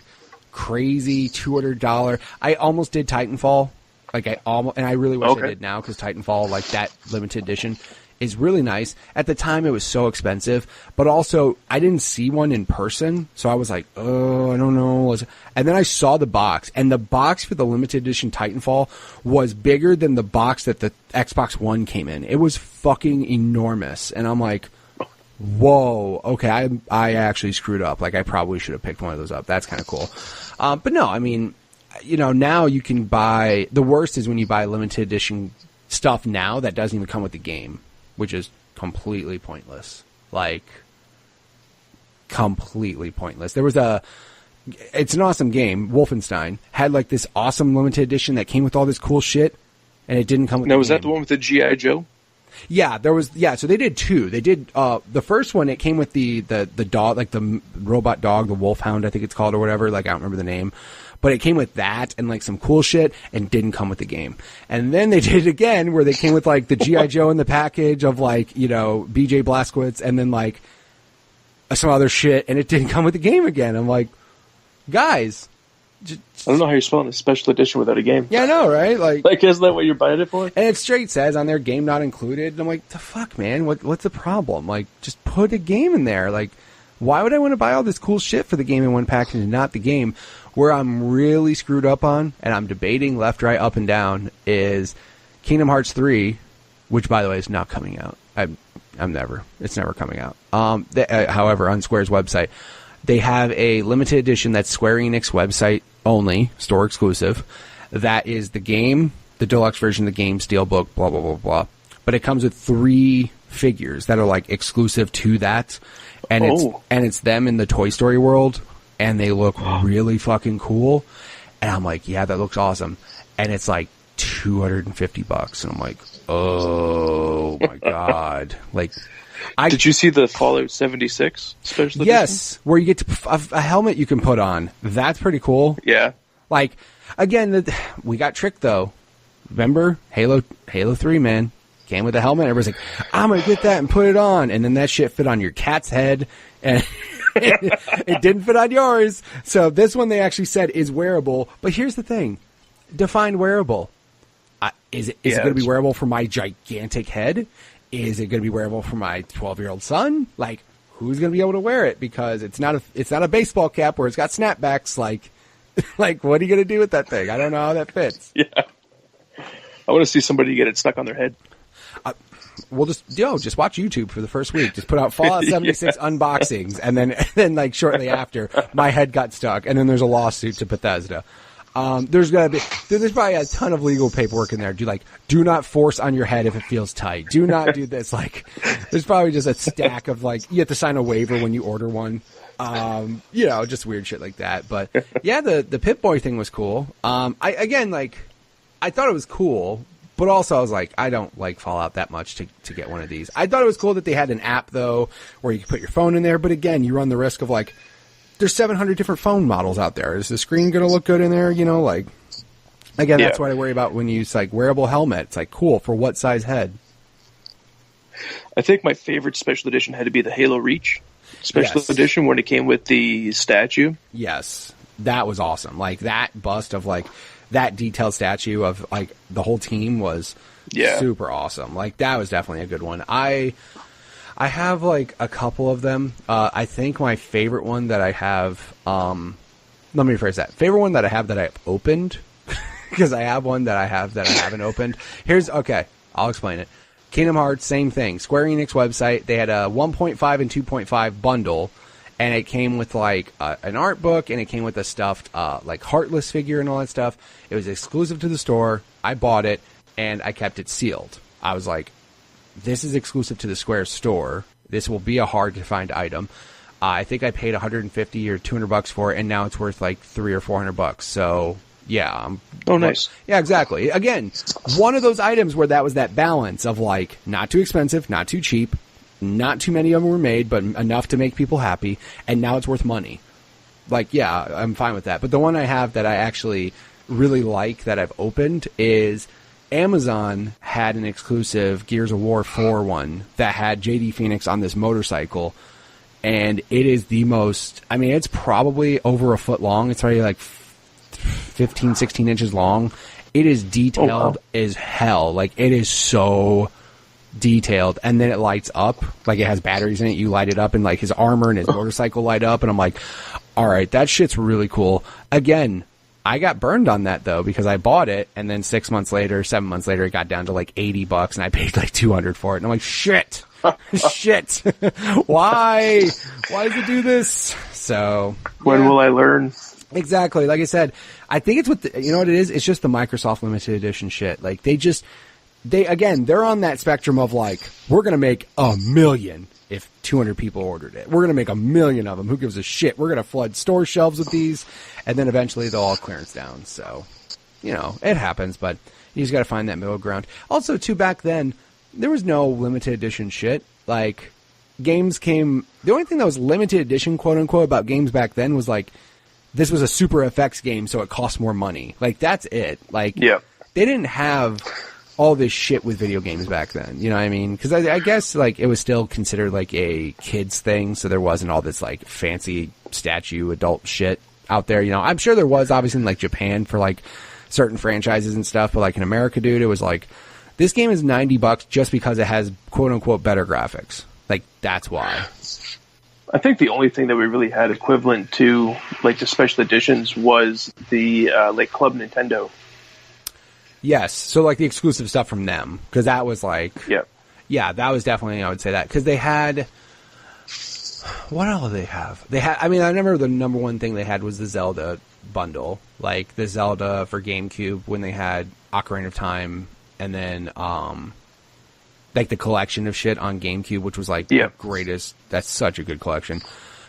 crazy $200? I almost did Titanfall. Like and I really wish I did now, because Titanfall, like that limited edition, is really nice. At the time, it was so expensive, but also I didn't see one in person, so I was like, oh, I don't know. And then I saw the box, and the box for the limited edition Titanfall was bigger than the box that the Xbox One came in. It was fucking enormous, and I'm like, whoa, okay, I actually screwed up. Like, I probably should have picked one of those up. That's kind of cool. But no, I mean, you know, now you can buy, the worst is when you buy limited edition stuff now that doesn't even come with the game, which is completely pointless. Like, completely pointless. There was it's an awesome game. Wolfenstein had like this awesome limited edition that came with all this cool shit, and it didn't come with the game. Was that the one with the G.I. Joe? Yeah, so they did two. They did, the first one, it came with the dog, like the robot dog, the Wolfhound, I think it's called, or whatever, like I don't remember the name. But it came with that and like some cool shit, and didn't come with the game. And then they did it again, where they came with like the G.I. Joe in the package of like, you know, BJ Blazkowicz, and then like some other shit, and it didn't come with the game again. I'm like, guys. I don't know how you're spelling a special edition without a game. Yeah, I know, right? Like, isn't that what you're buying it for? And it straight says on there, game not included. And I'm like, the fuck, man? What's the problem? Like, just put a game in there. Like, why would I want to buy all this cool shit for the game in one package and not the game? Where I'm really screwed up on, and I'm debating left, right, up, and down, is Kingdom Hearts 3, which, by the way, is not coming out. It's never coming out. However, on Square's website, they have a limited edition that's Square Enix website only, store exclusive. That is the game, the deluxe version of the game, steelbook, blah, blah, blah, blah. But it comes with 3 figures that are like exclusive to that. And it's them in the Toy Story world, and they look really fucking cool. And I'm like, yeah, that looks awesome. And it's like $250. And I'm like, oh my God. Like, did you see the Fallout 76 special edition? Yes, where you get a helmet you can put on. That's pretty cool. Yeah. Like, again, we got tricked though. Remember Halo 3, man, came with a helmet. Everybody's like, I'm gonna get that and put it on, and then that shit fit on your cat's head, and it didn't fit on yours. So this one they actually said is wearable. But here's the thing: define wearable. Is it going to be wearable for my gigantic head? Is it going to be wearable for my 12-year-old son? Like, who's going to be able to wear it? Because it's not a baseball cap where it's got snapbacks. Like, what are you going to do with that thing? I don't know how that fits. Yeah. I want to see somebody get it stuck on their head. We'll just watch YouTube for the first week. Just put out Fallout 76 unboxings, and then like shortly after, my head got stuck, and then there's a lawsuit to Bethesda. There's probably a ton of legal paperwork in there. Do not force on your head if it feels tight. Do not do this. Like, there's probably just a stack of like, you have to sign a waiver when you order one. Just weird shit like that. But yeah, the Pip-Boy thing was cool. I thought it was cool, but also I was like, I don't like Fallout that much to get one of these. I thought it was cool that they had an app though, where you could put your phone in there. But again, you run the risk of like, there's 700 different phone models out there. Is the screen going to look good in there? That's what I worry about when you use like wearable helmet. It's like, cool, for what size head? I think my favorite special edition had to be the Halo Reach special edition when it came with the statue. Yes, that was awesome. Like that bust of like that detailed statue of like the whole team was super awesome. Like that was definitely a good one. I have like a couple of them. I think my favorite one that I have, let me rephrase that. Favorite one that I have that I've opened, because I have one that I have that I haven't opened. I'll explain it. Kingdom Hearts, same thing. Square Enix website, they had a 1.5 and 2.5 bundle, and it came with like an art book, and it came with a stuffed like Heartless figure and all that stuff. It was exclusive to the store. I bought it, and I kept it sealed. I was like, this is exclusive to the Square store. This will be a hard to find item. I think I paid $150 or $200 for it, and now it's worth like $300 or $400. So yeah, nice. Yeah, exactly. Again, one of those items where that was that balance of like not too expensive, not too cheap, not too many of them were made, but enough to make people happy, and now it's worth money. Like, yeah, I'm fine with that. But the one I have that I actually really like that I've opened is Amazon had an exclusive Gears of War 4 one that had JD Phoenix on this motorcycle. And it is the most, I mean, it's probably over a foot long. It's already like 15, 16 inches long. It is detailed as hell. Like, it is so detailed. And then it lights up. Like, it has batteries in it. You light it up, and like his armor and his motorcycle light up. And I'm like, all right, that shit's really cool. Again, I got burned on that though, because I bought it, and then 6 months later, 7 months later, it got down to like $80, and I paid like $200 for it. And I'm like, shit. Shit. Why does it do this? So when will I learn? Exactly. Like I said, I think it's you know what it is? It's just the Microsoft limited edition shit. Like they're on that spectrum of like, we're going to make 1 million if 200 people ordered it. We're going to make 1 million of them. Who gives a shit? We're going to flood store shelves with these, and then eventually they'll all clearance down. So, you know, it happens, but you just got to find that middle ground. Also, too, back then, there was no limited edition shit. Like, games came... The only thing that was limited edition, quote-unquote, about games back then was, like, this was a Super FX game, so it cost more money. Like, that's it. Like, yeah. They didn't have all this shit with video games back then. You know what I mean? Because I guess, like, it was still considered, like, a kid's thing, so there wasn't all this, like, fancy statue adult shit out there. You know, I'm sure there was, obviously, in, like, Japan for, like, certain franchises and stuff, but, like, in America, dude, it was, like... This game is $90 just because it has quote-unquote better graphics. Like, that's why. I think the only thing that we really had equivalent to, like, the special editions was the, like, Club Nintendo. Yes. So, like, the exclusive stuff from them. Because that was, like... Yeah. Yeah, that was definitely, I would say that. Because they had... What else did they have? They had... I mean, I remember the number one thing they had was the Zelda bundle. Like, the Zelda for GameCube when they had Ocarina of Time... And then, like, the collection of shit on GameCube, which was, like, the greatest. That's such a good collection.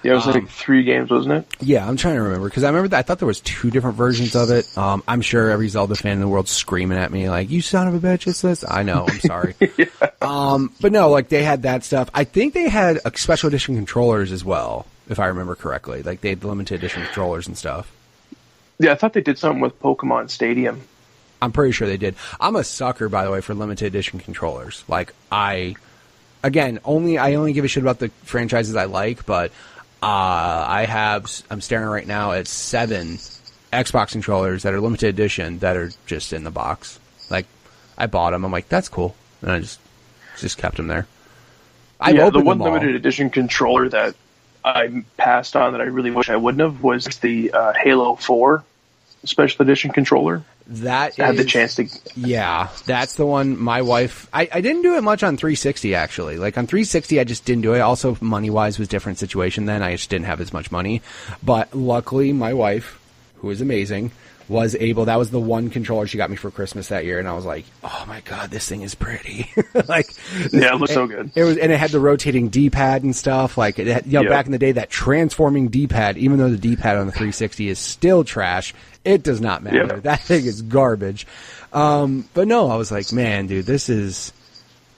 Yeah, it was, like, 3 games, wasn't it? Yeah, I'm trying to remember. Because I remember that I thought there was 2 different versions of it. I'm sure every Zelda fan in the world screaming at me, like, you son of a bitch, it's this. I know, I'm sorry. Yeah. But no, like, they had that stuff. I think they had special edition controllers as well, if I remember correctly. Like, they had limited edition controllers and stuff. Yeah, I thought they did something with Pokemon Stadium. I'm pretty sure they did. I'm a sucker, by the way, for limited edition controllers. Like, I only give a shit about the franchises I like, but I'm staring right now at 7 Xbox controllers that are limited edition that are just in the box. Like, I bought them. I'm like, that's cool. And I just kept them there. The one limited edition controller that I passed on that I really wish I wouldn't have was the Halo 4 special edition controller. I had the chance to... Yeah, that's the one my wife... I didn't do it much on 360, actually. Like, on 360, I just didn't do it. Also, money-wise was a different situation then. I just didn't have as much money. But luckily, my wife, who is amazing, was able... That was the one controller she got me for Christmas that year, and I was like, oh my god, this thing is pretty. Like, yeah, it looks so good. And it had the rotating D-pad and stuff. Like, it had, back in the day, that transforming D-pad, even though the D-pad on the 360 is still trash... It does not matter. Yep. That thing is garbage. But no, I was like, man, dude, this is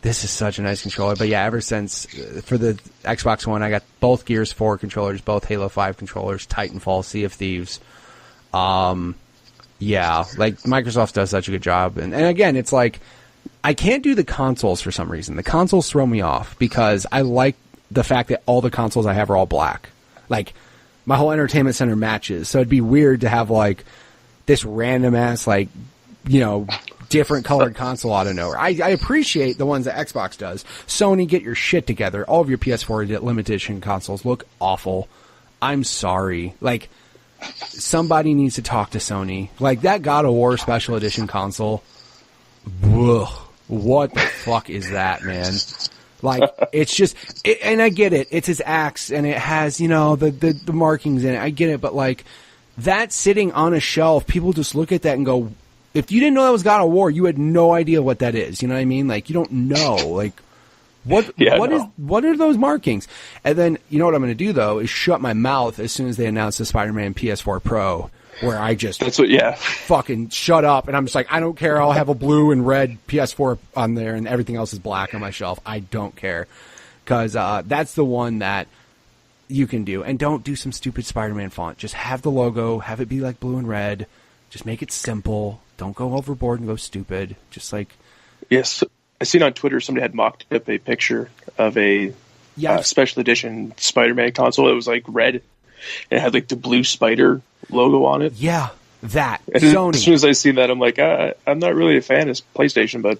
such a nice controller. But yeah, ever since for the Xbox One, I got both Gears 4 controllers, both Halo 5 controllers, Titanfall, Sea of Thieves. Yeah, like Microsoft does such a good job. And again, it's like I can't do the consoles for some reason. The consoles throw me off because I like the fact that all the consoles I have are all black. Like, my whole Entertainment Center matches. So it'd be weird to have, like, this random-ass, like, different colored console out of nowhere. I appreciate the ones that Xbox does. Sony, get your shit together. All of your PS4 limited edition consoles look awful. I'm sorry. Like, somebody needs to talk to Sony. Like, that God of War special edition console, ugh. what the fuck is that, man? Like, it's just, and I get it. It's his axe, and it has, the markings in it. I get it, but like, that sitting on a shelf, people just look at that and go, if you didn't know that was God of War, you had no idea what that is. You know what I mean? Like, you don't know. Like, what are those markings? And then, you know what I'm going to do, though, is shut my mouth as soon as they announce the Spider-Man PS4 Pro, where I just fucking shut up, and I'm just like, I don't care. I'll have a blue and red PS4 on there, and everything else is black on my shelf. I don't care, because that's the one that you can do. And don't do some stupid Spider-Man font. Just have the logo, have it be like blue and red. Just make it simple. Don't go overboard and go stupid. Just like... Yes, I seen on Twitter somebody had mocked up a picture of a special edition Spider-Man console. It was like red. And it had like the blue spider logo on it. Yeah, that. And Sony. As soon as I seen that, I'm like, I'm not really a fan of PlayStation, but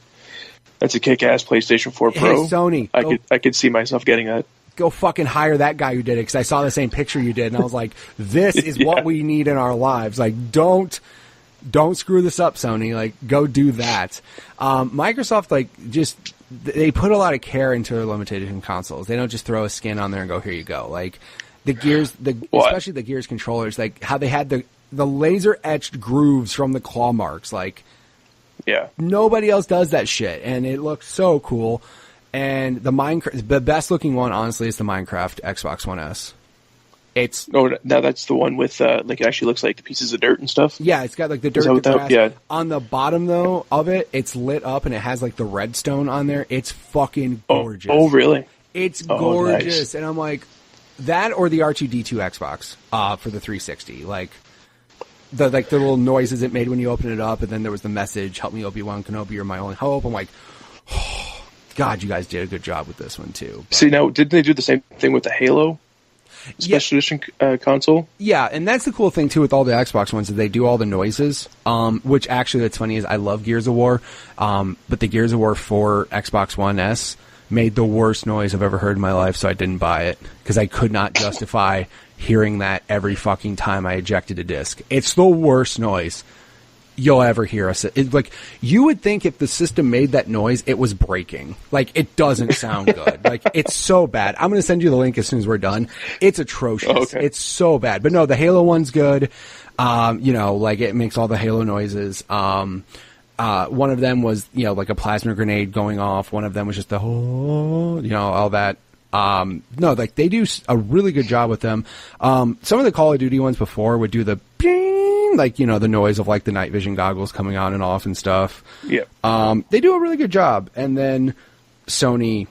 that's a kick-ass PlayStation 4 Pro. Hey, Sony. I could see myself getting that. Go fucking hire that guy who did it, because I saw the same picture you did, and I was like, this is what we need in our lives. Like, don't screw this up, Sony. Like, go do that. Microsoft, like, they put a lot of care into their limited edition consoles. They don't just throw a skin on there and go, here you go. Like, the Gears, especially the Gears controllers, like how they had the laser etched grooves from the claw marks. Like, nobody else does that shit, and it looks so cool. And the best looking one, honestly, is the Minecraft Xbox One S. Now that's the one with like it actually looks like pieces of dirt and stuff. Yeah, it's got like the dirt. On the bottom though of it, it's lit up and it has like the redstone on there. It's fucking gorgeous. Oh really? It's gorgeous, nice. And I'm like. That or the R2-D2 Xbox for the 360, like the little noises it made when you open it up, and then there was the message, "Help me, Obi-Wan Kenobi, you're my only hope." I'm like, oh, God, you guys did a good job with this one too. But, see, now didn't they do the same thing with the Halo special edition console? Yeah, and that's the cool thing too with all the Xbox ones is they do all the noises. Which actually, that's funny is I love Gears of War, but the Gears of War 4 Xbox One S made the worst noise I've ever heard in my life, so I didn't buy it because I could not justify hearing that every fucking time I ejected a disc. It's the worst noise you'll ever hear us. Like, you would think if the system made that noise, it was breaking. Like, it doesn't sound good. Like, it's so bad. I'm going to send you the link as soon as we're done. It's atrocious. Oh, okay. It's so bad. But no, the Halo one's good. Like, it makes all the Halo noises. One of them was, like a plasma grenade going off. One of them was just the whole, all that. No, like they do a really good job with them. Some of the Call of Duty ones before would do the bing, like, the noise of like the night vision goggles coming on and off and stuff. Yeah. They do a really good job. And then Sony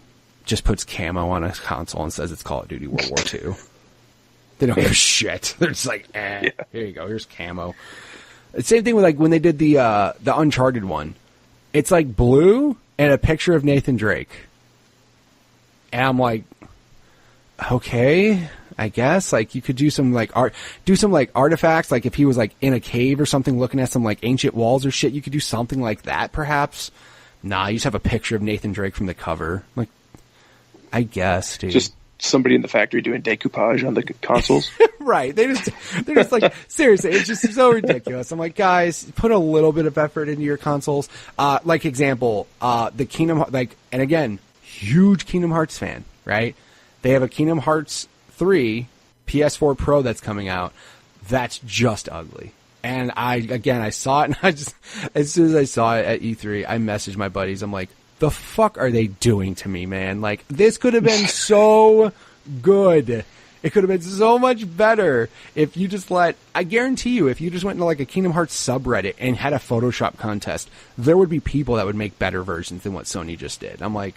just puts camo on a console and says it's Call of Duty World War II. They don't give a shit. They're just like, here you go. Here's camo. Same thing with like when they did the Uncharted one. It's like blue and a picture of Nathan Drake. And I'm like, okay, I guess like you could do some like artifacts. Like if he was like in a cave or something looking at some like ancient walls or shit, you could do something like that perhaps. Nah, you just have a picture of Nathan Drake from the cover. Like, I guess, dude. Just somebody in the factory doing decoupage on the consoles. Right. They're just like, seriously, it's just so ridiculous. I'm like, guys, put a little bit of effort into your consoles. Like example, the Kingdom, like, and again, huge Kingdom Hearts fan, right? They have a Kingdom Hearts 3 PS4 Pro that's coming out. That's just ugly. And I saw it, and I just, as soon as I saw it at E3, I messaged my buddies. I'm like, the fuck are they doing to me, man? Like, this could have been so good. It could have been so much better if you just I guarantee you, if you just went into like a Kingdom Hearts subreddit and had a Photoshop contest, there would be people that would make better versions than what Sony just did. I'm like,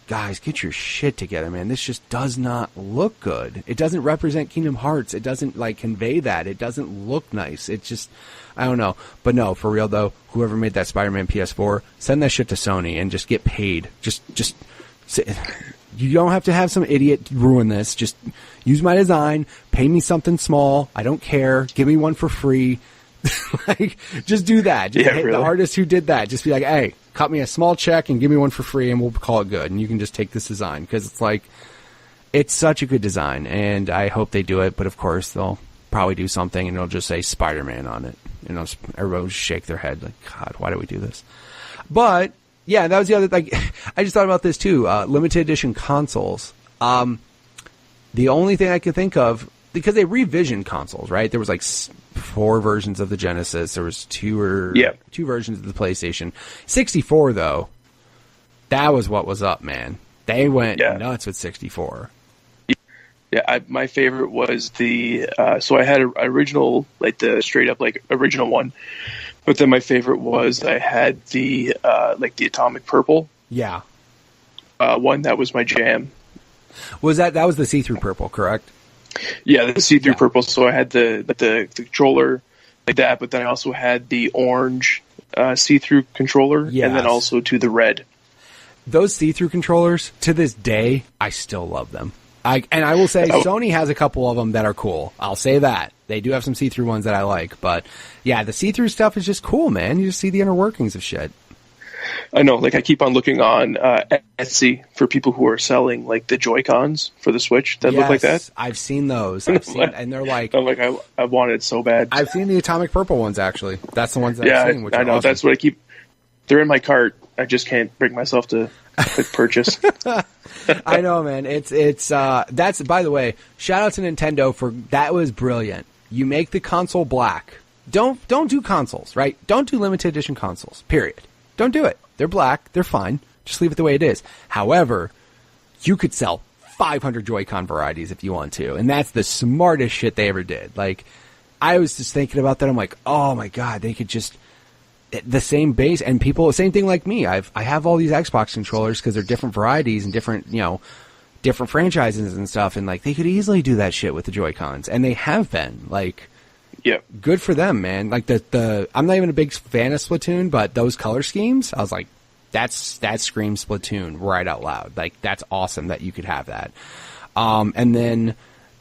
guys, get your shit together, man. This just does not look good. It doesn't represent Kingdom Hearts. It doesn't like convey that. It doesn't look nice. It just, I don't know. But no, for real though, whoever made that Spider-Man PS4, send that shit to Sony and just get paid. Just, you don't have to have some idiot ruin this. Just use my design, pay me something small. I don't care. Give me one for free. Like, just do that. Just hit the artist who did that. Just be like, hey, cut me a small check and give me one for free and we'll call it good. And you can just take this design because it's like, it's such a good design and I hope they do it. But of course they'll probably do something and it'll just say Spider-Man on it. Everyone will shake their head like, God, why do we do this? But Yeah, that was the other, like, I just thought about this too. Limited edition consoles. The only thing I could think of, because they revisioned consoles, right? There was like 4 versions of the Genesis. There was 2 versions of the PlayStation. 64, though, that was what was up, man. They went nuts with 64. Yeah, my favorite was the, so I had an original, like the straight up, like original one. But then my favorite was I had the, like the Atomic Purple. Yeah. One that was my jam. That was the see-through purple, correct? Yeah, the see-through purple. So I had the controller like that, but then I also had the orange see-through controller, and then also to the red. Those see-through controllers, to this day, I still love them. And I will say, Sony has a couple of them that are cool. I'll say that. They do have some see-through ones that I like. But, yeah, the see-through stuff is just cool, man. You just see the inner workings of shit. I know, like I keep on looking on Etsy for people who are selling like the Joy-Cons for the Switch that look like that. I've seen those. And they're like, I'm like, I want it so bad. I've seen the Atomic Purple ones actually. That's the ones that I've seen. Which I know. Awesome. That's what I keep. They're in my cart. I just can't bring myself to click purchase. I know, man. It's that's, by the way, shout out to Nintendo for that. Was brilliant. You make the console black. Don't do consoles, right? Don't do limited edition consoles. Period. Don't do it. They're black. They're fine. Just leave it the way it is. However, you could sell 500 Joy-Con varieties if you want to. And that's the smartest shit they ever did. Like, I was just thinking about that. I'm like, oh my God, they could just, the same base, and people, same thing like me. I have all these Xbox controllers because they're different varieties and different, different franchises and stuff. And like, they could easily do that shit with the Joy-Cons. And they have been. Like, yeah, good for them, man. Like the I'm not even a big fan of Splatoon, but those color schemes, I was like, that screams Splatoon right out loud. Like, that's awesome that you could have that. And then,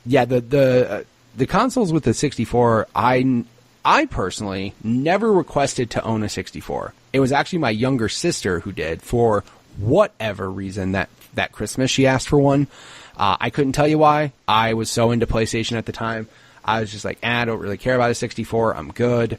yeah, the consoles with the 64, I personally never requested to own a 64. It was actually my younger sister who did, for whatever reason that Christmas she asked for one. I couldn't tell you why. I was so into PlayStation at the time. I was just like, I don't really care about a 64. I'm good.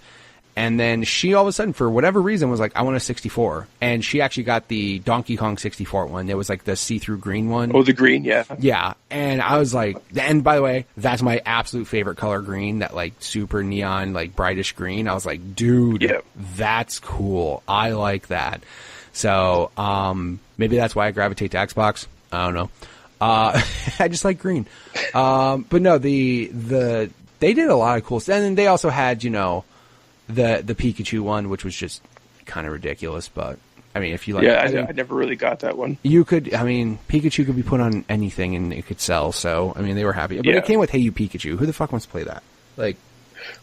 And then she all of a sudden, for whatever reason, was like, I want a 64. And she actually got the Donkey Kong 64 one. It was like the see-through green one. Oh, the green, yeah. Yeah. And I was like, and by the way, that's my absolute favorite color green, that like super neon, like brightish green. I was like, dude, that's cool. I like that. So, maybe that's why I gravitate to Xbox. I don't know. I just like green. But no, they did a lot of cool stuff. And then they also had, the Pikachu one, which was just kind of ridiculous. But I mean, if you like, I never really got that one. You could, I mean, Pikachu could be put on anything and it could sell. So, I mean, they were happy. But it came with Hey You Pikachu. Who the fuck wants to play that? Like,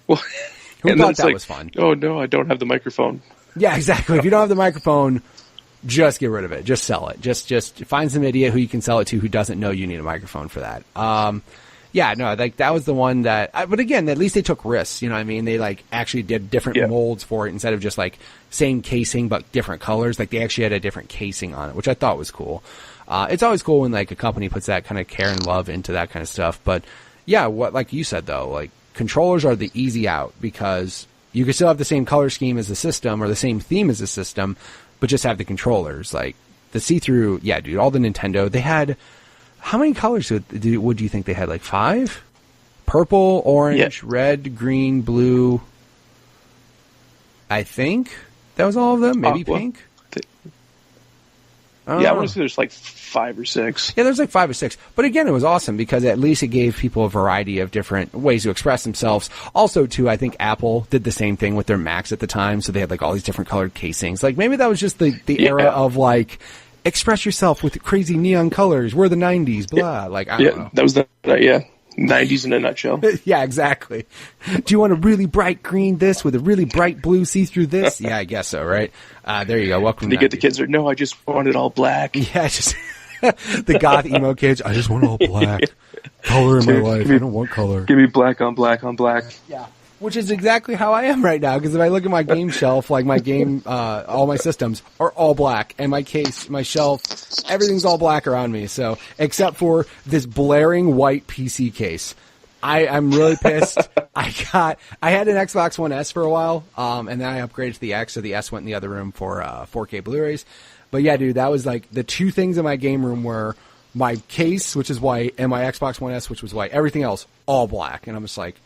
well, who thought that was fun? Oh no, I don't have the microphone. Yeah, exactly. If you don't have the microphone, just get rid of it. Just sell it. Just find some idiot who you can sell it to who doesn't know you need a microphone for that. Yeah, no, like that was the one that, but again, at least they took risks, you know what I mean? They like actually did different molds for it instead of just like same casing but different colors. Like they actually had a different casing on it, which I thought was cool. It's always cool when like a company puts that kind of care and love into that kind of stuff. But yeah, what, like you said though, like controllers are the easy out because you can still have the same color scheme as the system or the same theme as the system, but just have the controllers. Like the see-through, yeah, dude, all the Nintendo, they had, how many colors would you think they had? Like 5? Purple, orange, red, green, blue. I think that was all of them. Maybe pink. I want to say there's like 5 or 6. Yeah, there's like 5 or 6. But again, it was awesome because at least it gave people a variety of different ways to express themselves. Also, too, I think Apple did the same thing with their Macs at the time. So they had like all these different colored casings. Like maybe that was just the era of like, express yourself with crazy neon colors. We're the 90s, blah. Like, I don't know. That was the 90s in a nutshell. Yeah, exactly. Do you want a really bright green this with a really bright blue see-through this? Yeah, I guess so, right? There you go. Welcome to get the kids there. No, I just want it all black. Yeah, just the goth emo kids. I just want all black. Color in my life. I don't want color. Give me black on black on black. Yeah. Which is exactly how I am right now, because if I look at my game shelf, like my game, all my systems are all black, and my case, my shelf, everything's all black around me, so, except for this blaring white PC case. I'm really pissed. I had an Xbox One S for a while, and then I upgraded to the X, so the S went in the other room for 4K Blu-rays. But yeah, dude, that was like the two things in my game room were my case, which is white, and my Xbox One S, which was white. Everything else, all black. And I'm just like,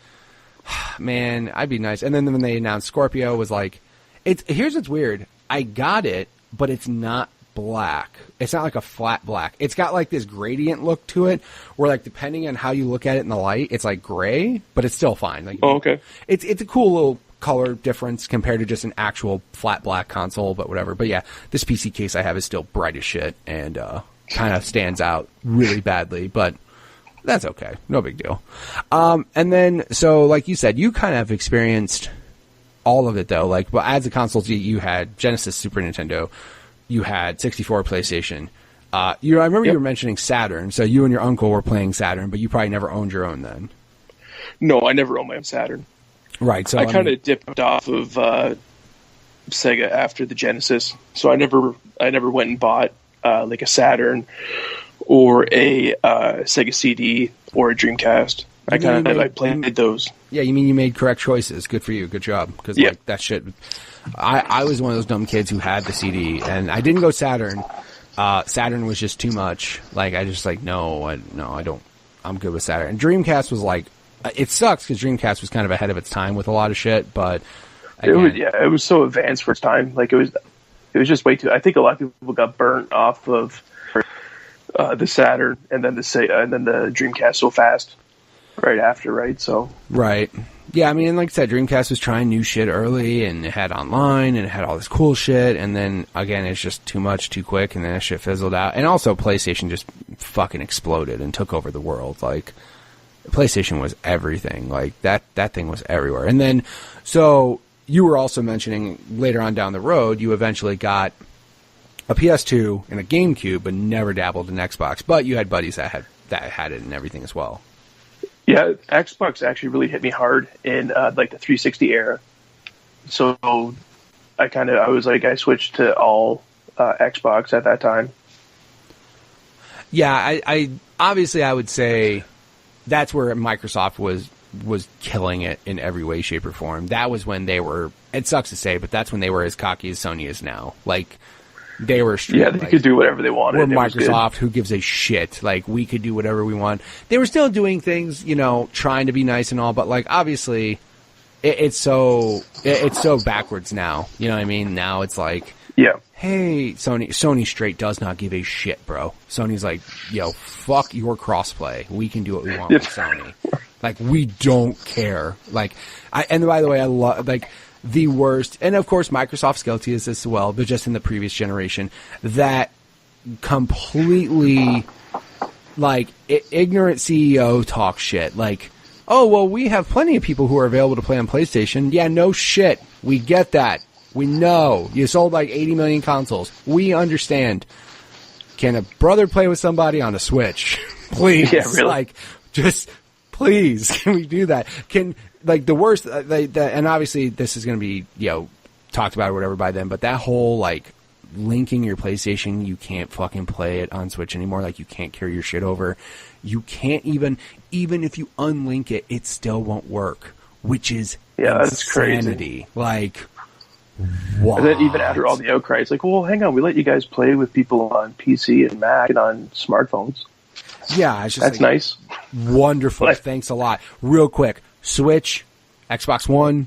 man, I'd be nice. And then when they announced Scorpio, was like, here's what's weird. I got it, but it's not black. It's not like a flat black. It's got like this gradient look to it, where like depending on how you look at it in the light, it's like gray, but it's still fine. Like, okay. It's a cool little color difference compared to just an actual flat black console, but whatever. But yeah, this PC case I have is still bright as shit and kind of stands out really badly, but that's okay. No big deal. And then, so like you said, you kind of experienced all of it though. Like, well, as a consoles, you had Genesis, Super Nintendo, you had 64, PlayStation. I remember you were mentioning Saturn, so you and your uncle were playing Saturn, but you probably never owned your own then. No, I never owned my own Saturn. Right, so I kind of dipped off of Sega after the Genesis, so I never went and bought like a Saturn or a Sega CD or a Dreamcast. I played those. Yeah, you mean you made correct choices. Good for you. Good job. Because like that shit, I was one of those dumb kids who had the CD, and I didn't go Saturn. Saturn was just too much. Like I just like no, I don't. I'm good with Saturn. And Dreamcast was like. It sucks because Dreamcast was kind of ahead of its time with a lot of shit, but again, it was so advanced for its time. Like it was just way too. I think a lot of people got burnt off of the Saturn and then the Dreamcast so fast right after, right? So right, yeah. I mean, and like I said, Dreamcast was trying new shit early, and it had online, and it had all this cool shit, and then again, it's just too much, too quick, and then that shit fizzled out. And also, PlayStation just fucking exploded and took over the world, like. PlayStation was everything. Like that thing was everywhere. And then, so you were also mentioning later on down the road, you eventually got a PS2 and a GameCube, but never dabbled in Xbox. But you had buddies that had it and everything as well. Yeah, Xbox actually really hit me hard in like the 360 era. So I switched to all Xbox at that time. Yeah, I obviously I would say. That's where Microsoft was killing it in every way, shape, or form. That was when they were. It sucks to say, but that's when they were as cocky as Sony is now. Like they were. Straight, they could do whatever they wanted. We're Microsoft. Who gives a shit? Like we could do whatever we want. They were still doing things, trying to be nice and all, but like obviously, it's so backwards now. You know what I mean? Now it's like. Yeah. Hey, Sony straight does not give a shit, bro. Sony's like, yo, fuck your crossplay. We can do what we want with Sony. Like, we don't care. Like, and by the way, I love, like, the worst, and of course Microsoft's guilty as this as well, but just in the previous generation, that completely, like, ignorant CEO talk shit. Like, oh, well, we have plenty of people who are available to play on PlayStation. Yeah, no shit. We get that. We know. You sold like 80 million consoles. We understand. Can a brother play with somebody on a Switch? Please. Yeah, really? Like, just, please, can we do that? Like, the worst, and obviously this is going to be, talked about or whatever by then, but that whole, like, linking your PlayStation, you can't fucking play it on Switch anymore. Like, you can't carry your shit over. You can't even if you unlink it, it still won't work, which is that's insanity. Crazy. Like, what? And then even after all the outcry, it's like, well, hang on, we let you guys play with people on PC and Mac and on smartphones. Yeah, it's just that's nice. Wonderful. Thanks a lot. Real quick, Switch, Xbox One,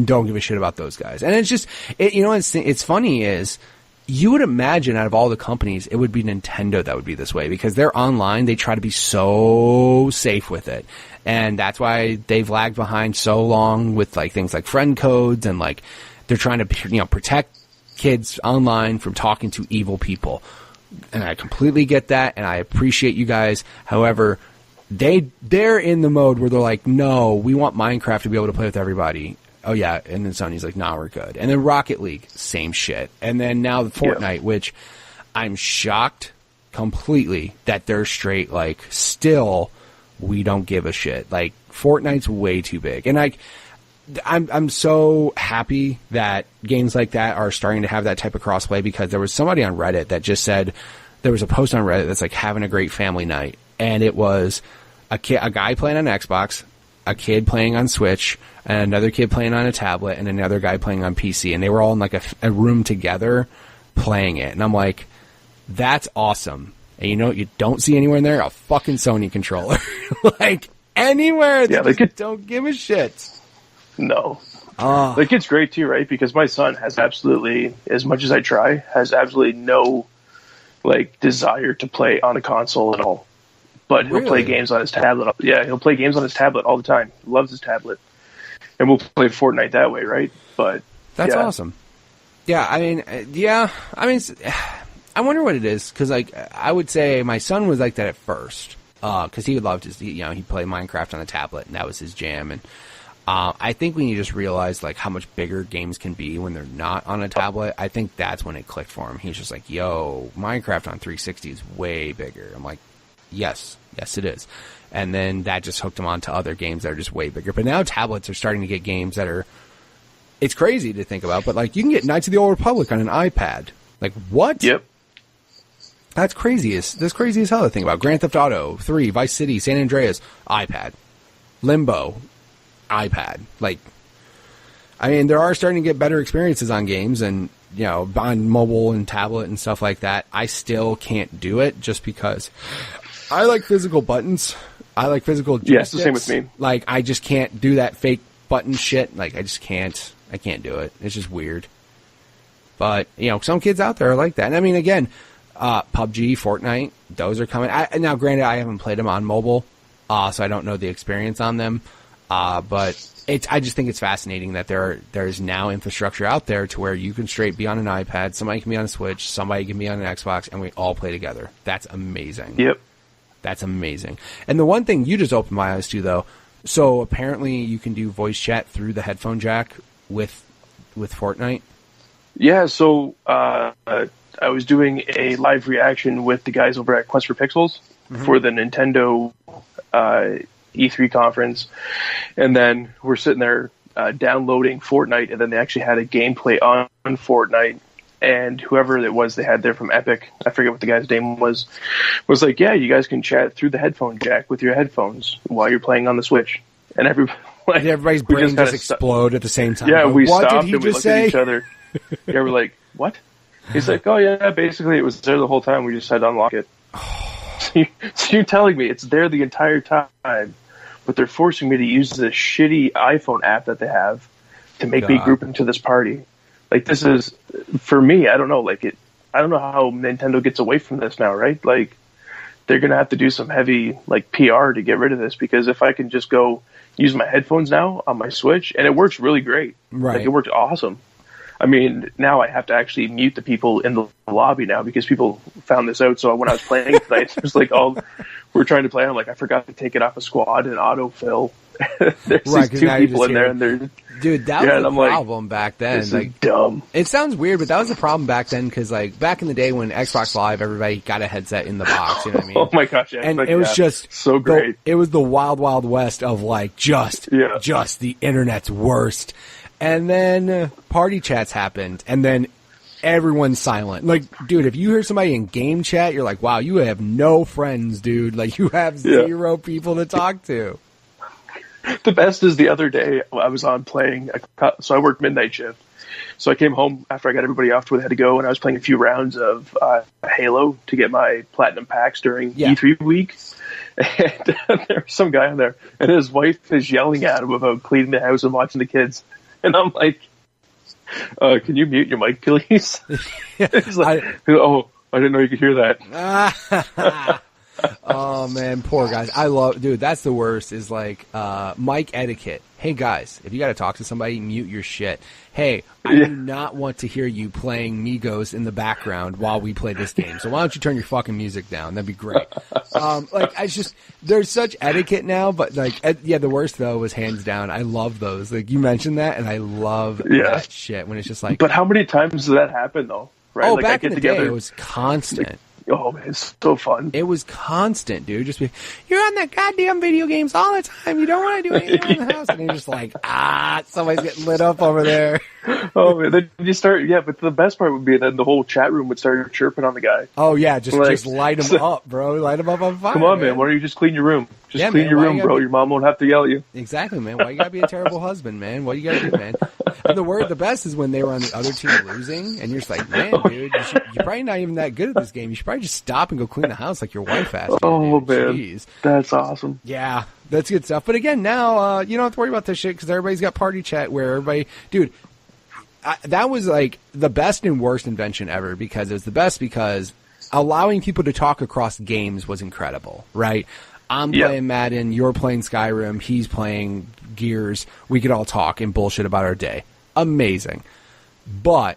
don't give a shit about those guys. And it's just, it's funny is, you would imagine out of all the companies, it would be Nintendo that would be this way because they're online. They try to be so safe with it. And that's why they've lagged behind so long with like things like friend codes and like they're trying to, protect kids online from talking to evil people. And I completely get that. And I appreciate you guys. However, they're in the mode where they're like, no, we want Minecraft to be able to play with everybody. Oh yeah, and then Sony's like, nah, we're good. And then Rocket League, same shit. And then now the Fortnite, which I'm shocked completely that they're straight, like, still, we don't give a shit. Like, Fortnite's way too big. And I'm so happy that games like that are starting to have that type of crossplay because there was somebody on Reddit that just said, there was a post on Reddit that's like having a great family night. And it was a guy playing on Xbox, a kid playing on Switch, and another kid playing on a tablet, and another guy playing on PC, and they were all in like a room together playing it. And I'm like, that's awesome. And you know what you don't see anywhere in there? A fucking Sony controller. Like, anywhere. They just don't give a shit. No. The kid's great too, right? Because my son has absolutely, as much as I try, has absolutely no like desire to play on a console at all. But he'll play games on his tablet. Yeah, he'll play games on his tablet all the time. He loves his tablet. And we'll play Fortnite that way, right? But that's awesome. Yeah, I mean, I wonder what it is, because like I would say my son was like that at first, because he loved he'd play Minecraft on the tablet, and that was his jam. And I think when you just realize like how much bigger games can be when they're not on a tablet, I think that's when it clicked for him. He's just like, "Yo, Minecraft on 360 is way bigger." I'm like, "Yes, it is." And then that just hooked him on to other games that are just way bigger. But now tablets are starting to get games that are. It's crazy to think about, but like you can get Knights of the Old Republic on an iPad. Like what? Yep. That's crazy. That's crazy as hell to think about. Grand Theft Auto 3, Vice City, San Andreas, iPad. Limbo, iPad. Like, I mean, there are starting to get better experiences on games and, on mobile and tablet and stuff like that. I still can't do it just because I like physical buttons. I like physical joysticks. Yeah, it's the same with me. Like, I just can't do that fake button shit. Like, I just can't. I can't do it. It's just weird. But, some kids out there are like that. And I mean, again, PUBG, Fortnite, those are coming. Now, granted, I haven't played them on mobile, so I don't know the experience on them. But I just think it's fascinating that there's now infrastructure out there to where you can straight be on an iPad, somebody can be on a Switch, somebody can be on an Xbox, and we all play together. That's amazing. Yep. That's amazing. And the one thing you just opened my eyes to, though, so apparently you can do voice chat through the headphone jack with Fortnite? Yeah, so I was doing a live reaction with the guys over at Quest for Pixels for the Nintendo E3 conference, and then we're sitting there downloading Fortnite, and then they actually had a gameplay on Fortnite, and whoever it was they had there from Epic, I forget what the guy's name was like, yeah, you guys can chat through the headphone jack with your headphones while you're playing on the Switch, and everybody's brain just explode at the same time. Yeah, we what stopped did he and we just looked say? at each other. Yeah, we're like, what? He's like, oh yeah, basically it was there the whole time. We just had to unlock it. So you're telling me it's there the entire time, but they're forcing me to use this shitty iPhone app that they have to make me group into this party. Like, this is, for me, I don't know. Like, I don't know how Nintendo gets away from this now, right? Like, they're gonna have to do some heavy like PR to get rid of this, because if I can just go use my headphones now on my Switch, and it works really great. Right. Like, it works awesome. I mean, now I have to actually mute the people in the lobby now because people found this out. So when I was playing tonight, there's like we're trying to play. I'm like, I forgot to take it off a squad and autofill. There's these two people in there, and they're dude. That was the problem back then. This like, is dumb. It sounds weird, but that was the problem back then because like back in the day when Xbox Live, everybody got a headset in the box. You know what I mean? Oh my gosh! Yeah, and it was just so great. It was the wild, wild west of like just the internet's worst. And then party chats happened, and then everyone's silent. Like, dude, if you hear somebody in game chat, you're like, wow, you have no friends, dude. Like, you have zero people to talk to. The best is the other day I was on playing, so I worked midnight shift. So I came home after I got everybody off to where they had to go, and I was playing a few rounds of Halo to get my platinum packs during E3 week. And there was some guy on there, and his wife is yelling at him about cleaning the house and watching the kids. And I'm like, can you mute your mic, please? He's like, oh, I didn't know you could hear that. Oh, man, poor guys. Dude, that's the worst is like mic etiquette. Hey, guys, if you got to talk to somebody, mute your shit. Hey, I do not want to hear you playing Migos in the background while we play this game. So why don't you turn your fucking music down? That'd be great. There's such etiquette now, but like, the worst though was hands down. I love those. Like, you mentioned that, and I love that shit when it's just like. But how many times does that happen though? Right? Oh, like, back in the day, it was constant. Oh, man, it's so fun. It was constant, dude. Just you're on that goddamn video games all the time. You don't want to do anything in the house. And you're just like, somebody's getting lit up over there. Oh, man. Then you start, but the best part would be then the whole chat room would start chirping on the guy. Oh, yeah. Just light him up, bro. Light him up on fire. Come on, man. Why don't you just clean your room? Just clean your room, bro. Your mom won't have to yell at you. Exactly, man. Why you gotta be a terrible husband, man? What you gotta do, man? And the best is when they were on the other team losing, and you're just like, man, dude, you're probably not even that good at this game. You should probably just stop and go clean the house like your wife asked you. Oh, man. Jeez. That's awesome. Yeah, that's good stuff. But again, now you don't have to worry about this shit because everybody's got party chat where everybody, dude, that was like the best and worst invention ever because it was the best because allowing people to talk across games was incredible, right? I'm playing Madden, you're playing Skyrim, he's playing Gears. We could all talk and bullshit about our day. Amazing. But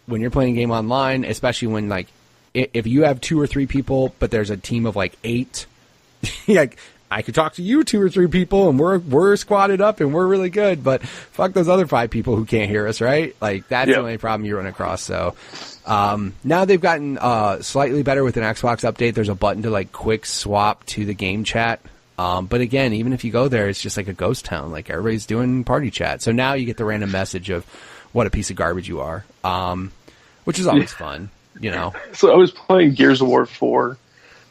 when you're playing a game online, especially when, like, if you have 2 or 3 people, but there's a team of, like, 8, like, I could talk to you 2 or 3 people, and we're squatted up, and we're really good, but fuck those other 5 people who can't hear us, right? Like, that's the only problem you run across, so... now they've gotten slightly better with an Xbox update. There's a button to, like, quick swap to the game chat. But again, even if you go there, it's just like a ghost town. Like, everybody's doing party chat. So now you get the random message of what a piece of garbage you are, which is always fun, you know. So I was playing Gears of War 4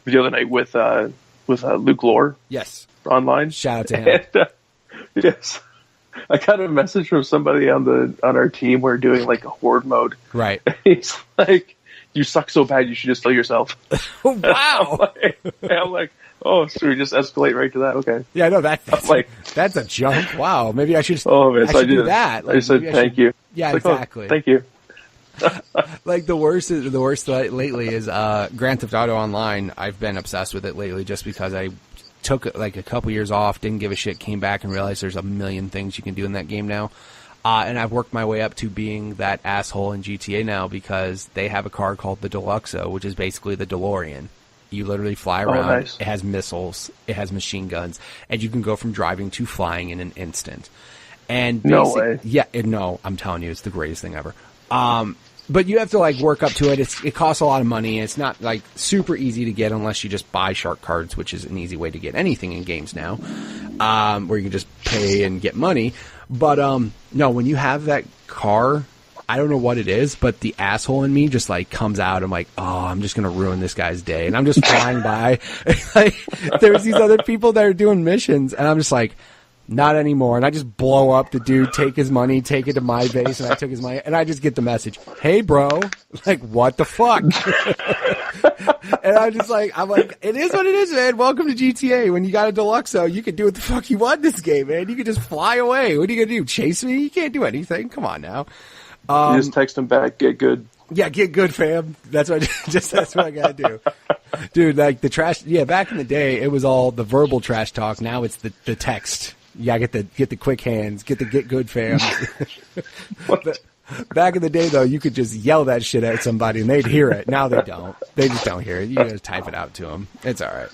the other night with Luke Lore. Yes. Online. Shout out to him. And, yes. I got a message from somebody on our team. We're doing, like, a horde mode. Right. And he's like, you suck so bad you should just kill yourself. Wow. I'm like, oh, so we just escalate right to that? Okay. Yeah, no, that's a jump. Wow. Maybe I should just do that. Like, I said thank you. Yeah, like, exactly. Oh, thank you. Like, the worst lately is Grand Theft Auto Online. I've been obsessed with it lately just because I took like a couple years off, didn't give a shit, came back and realized there's a million things you can do in that game now. And I've worked my way up to being that asshole in GTA now because they have a car called the Deluxo, which is basically the DeLorean. You literally fly around. Oh, nice. It has missiles. It has machine guns. And you can go from driving to flying in an instant. And no way. Yeah, no, I'm telling you, it's the greatest thing ever. But you have to, like, work up to it. It costs a lot of money. It's not, like, super easy to get unless you just buy shark cards, which is an easy way to get anything in games now, where you can just pay and get money. But, no, when you have that car, I don't know what it is, but the asshole in me just, like, comes out. I'm like, oh, I'm just going to ruin this guy's day. And I'm just flying by. Like, there's these other people that are doing missions, and I'm just like, not anymore. And I just blow up the dude, take his money, take it to my base, and I took his money, and I just get the message, hey, bro. Like, what the fuck? And I'm like, it is what it is, man. Welcome to GTA. When you got a Deluxo, you can do what the fuck you want in this game, man. You can just fly away. What are you going to do? Chase me? You can't do anything. Come on now. You just text him back, get good. Yeah, get good, fam. That's what I gotta do. Dude, like, the trash, back in the day, it was all the verbal trash talk. Now it's the text. Yeah, get the quick hands, get good, fam. Back in the day, though, you could just yell that shit at somebody and they'd hear it. Now they don't. They just don't hear it. You gotta type it out to them. It's all right.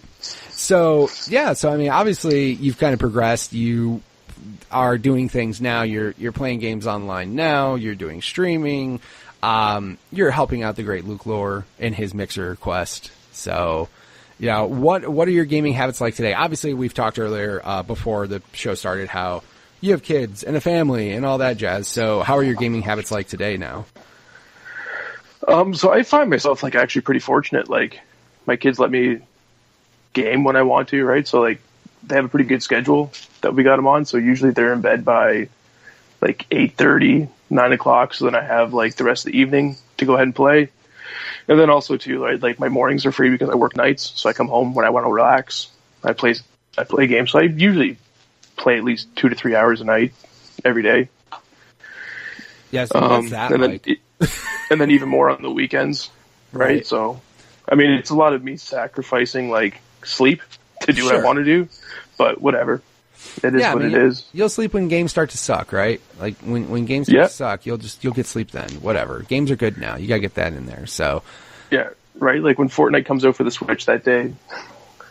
So I mean, obviously, you've kind of progressed. You are doing things now. You're playing games online now. You're doing streaming. You're helping out the great Luke Lore in his Mixer quest. So, what are your gaming habits like today? Obviously, we've talked earlier before the show started how you have kids and a family and all that jazz. So, how are your gaming habits like today now? So I find myself, like, actually pretty fortunate. Like, my kids let me game when I want to, right? So, like, they have a pretty good schedule that we got them on. So usually they're in bed by like 8:30, 9 o'clock. So then I have, like, the rest of the evening to go ahead and play. And then also too, right, like, my mornings are free because I work nights. So I come home when I want to relax. I play games. So I usually play at least 2 to 3 hours a night every day. Yes, what's that and like? And then even more on the weekends, right? So, I mean, it's a lot of me sacrificing, like, sleep to do what I want to do, but whatever. It is what it is. You'll sleep when games start to suck, right? Like, when games start to suck, you'll get sleep then. Whatever. Games are good now. You gotta get that in there. So, yeah, right. Like, when Fortnite comes out for the Switch that day.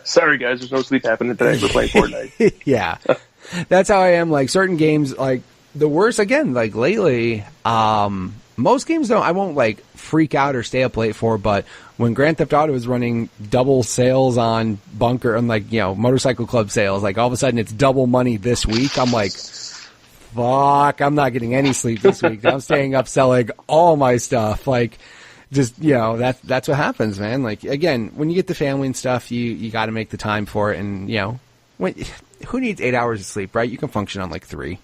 Sorry, guys, there's no sleep happening today. We're playing Fortnite. Yeah, that's how I am. Like, certain games, like the worst. Again, like lately, most games I won't, like, freak out or stay up late for, but when Grand Theft Auto is running double sales on Bunker and, like, Motorcycle Club sales, like, all of a sudden it's double money this week, I'm like, fuck, I'm not getting any sleep this week. I'm staying up selling all my stuff. Like, just, that's what happens, man. Like, again, when you get the family and stuff, you got to make the time for it. And, when who needs 8 hours of sleep, right? You can function on like 3.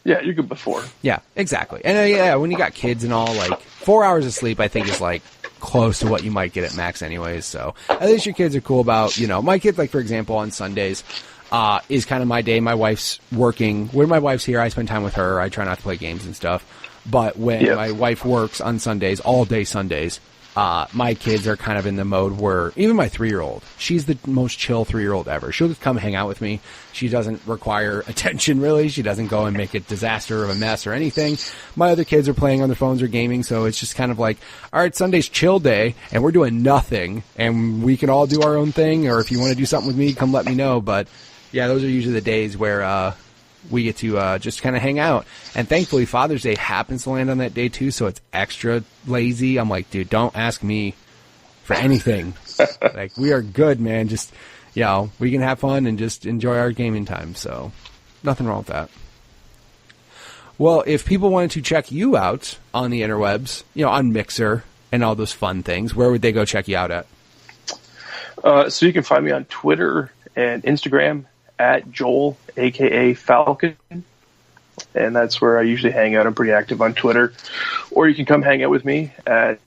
Yeah, you're good before. Yeah, exactly. And yeah, when you got kids and all, like 4 hours of sleep, I think is like close to what you might get at max anyways. So at least your kids are cool about, my kid, like for example, on Sundays, is kind of my day. My wife's working. When my wife's here, I spend time with her. I try not to play games and stuff. But when my wife works on Sundays, all day Sundays, my kids are kind of in the mode where, even my 3-year-old, she's the most chill 3-year-old ever. She'll just come hang out with me. She doesn't require attention, really. She doesn't go and make a disaster of a mess or anything. My other kids are playing on their phones or gaming, so it's just kind of like, all right, Sunday's chill day, and we're doing nothing, and we can all do our own thing, or if you want to do something with me, come let me know. But, yeah, those are usually the days where we get to just kind of hang out. And thankfully, Father's Day happens to land on that day, too, so it's extra lazy. I'm like, dude, don't ask me for anything. Like, we are good, man. Just, we can have fun and just enjoy our gaming time. So, nothing wrong with that. Well, if people wanted to check you out on the interwebs, on Mixer and all those fun things, where would they go check you out at? So you can find me on Twitter and Instagram at Joel, a.k.a. Falcon. And that's where I usually hang out. I'm pretty active on Twitter. Or you can come hang out with me at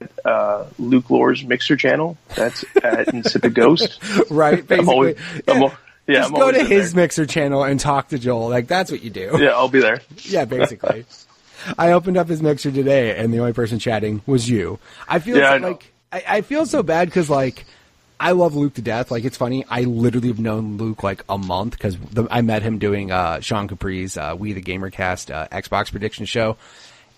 Luke Lore's Mixer channel. That's at Insipid Ghost. Right, basically. Just go to his Mixer channel and talk to Joel. Like, that's what you do. Yeah, I'll be there. Yeah, basically. I opened up his Mixer today, and the only person chatting was you. I feel I feel so bad because, like, I love Luke to death. Like, it's funny. I literally have known Luke like a month because I met him doing Sean Capri's We the Gamercast Xbox prediction show.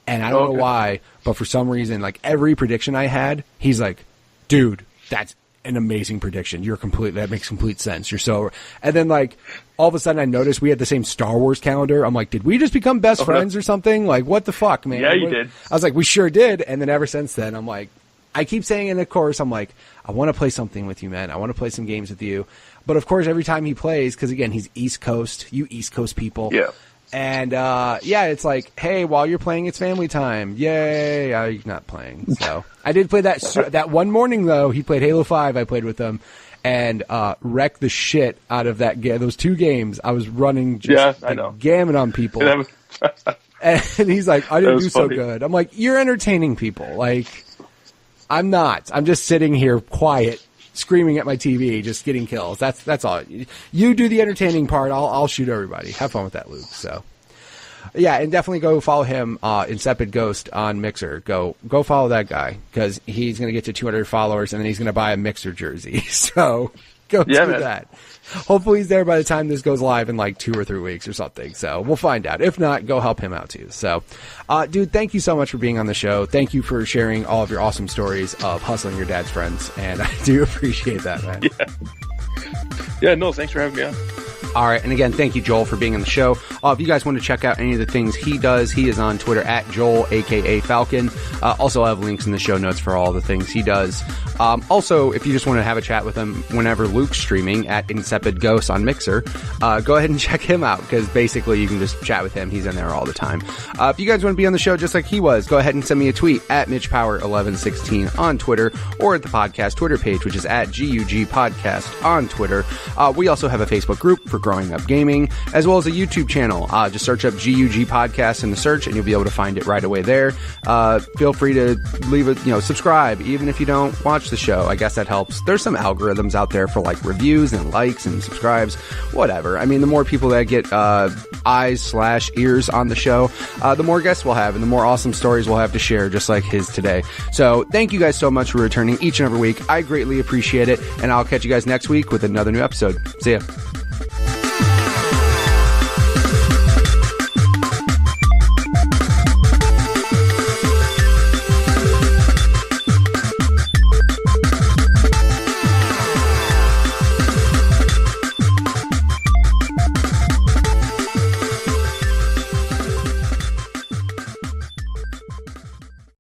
And I don't know why, but for some reason, like every prediction I had, he's like, dude, that's an amazing prediction. That makes complete sense. You're so, and then like all of a sudden I noticed we had the same Star Wars calendar. I'm like, did we just become best friends or something? Like, what the fuck, man? Yeah, you did. I was like, we sure did. And then ever since then, I'm like, I keep saying in the course, I'm like, I want to play something with you, man. I want to play some games with you. But of course, every time he plays, because again, he's East Coast, you East Coast people. Yeah. And, it's like, hey, while you're playing, it's family time. Yay. I'm not playing. So I did play that one morning, though. He played Halo 5. I played with him and, wrecked the shit out of those 2 games. I was running just gammon on people. And he's like, I didn't do so good. I'm like, you're entertaining people. Like, I'm not. I'm just sitting here quiet, screaming at my TV, just getting kills. That's all. You do the entertaining part. I'll shoot everybody. Have fun with that, Luke. So, yeah, and definitely go follow him, Insipid Ghost on Mixer. Go follow that guy because he's going to get to 200 followers and then he's going to buy a Mixer jersey. So go do that. Hopefully he's there by the time this goes live in like 2 or 3 weeks or something. So we'll find out. If not, go help him out too. So, dude, thank you so much for being on the show. Thank you for sharing all of your awesome stories of hustling your dad's friends. And I do appreciate that, man. Yeah, no, thanks for having me on. All right. And again, thank you, Joel, for being on the show. If you guys want to check out any of the things he does, he is on Twitter at Joel, a.k.a. Falcon. Also, I have links in the show notes for all the things he does. Also, if you just want to have a chat with him whenever Luke's streaming at Insipid Ghost on Mixer, go ahead and check him out because basically you can just chat with him. He's in there all the time. If you guys want to be on the show just like he was, go ahead and send me a tweet at MitchPower1116 on Twitter or at the podcast Twitter page, which is at GUG Podcast on Twitter. We also have a Facebook group for Growing Up Gaming, as well as a YouTube channel. Just search up GUG Podcast in the search and you'll be able to find it right away there. Feel free to leave it, subscribe, even if you don't watch the show. I guess that helps. There's some algorithms out there for like reviews and likes and subscribes, whatever. I mean, the more people that get eyes/ears on the show, the more guests we'll have and the more awesome stories we'll have to share, just like his today. So thank you guys so much for returning each and every week. I greatly appreciate it, and I'll catch you guys next week with another new episode. See ya.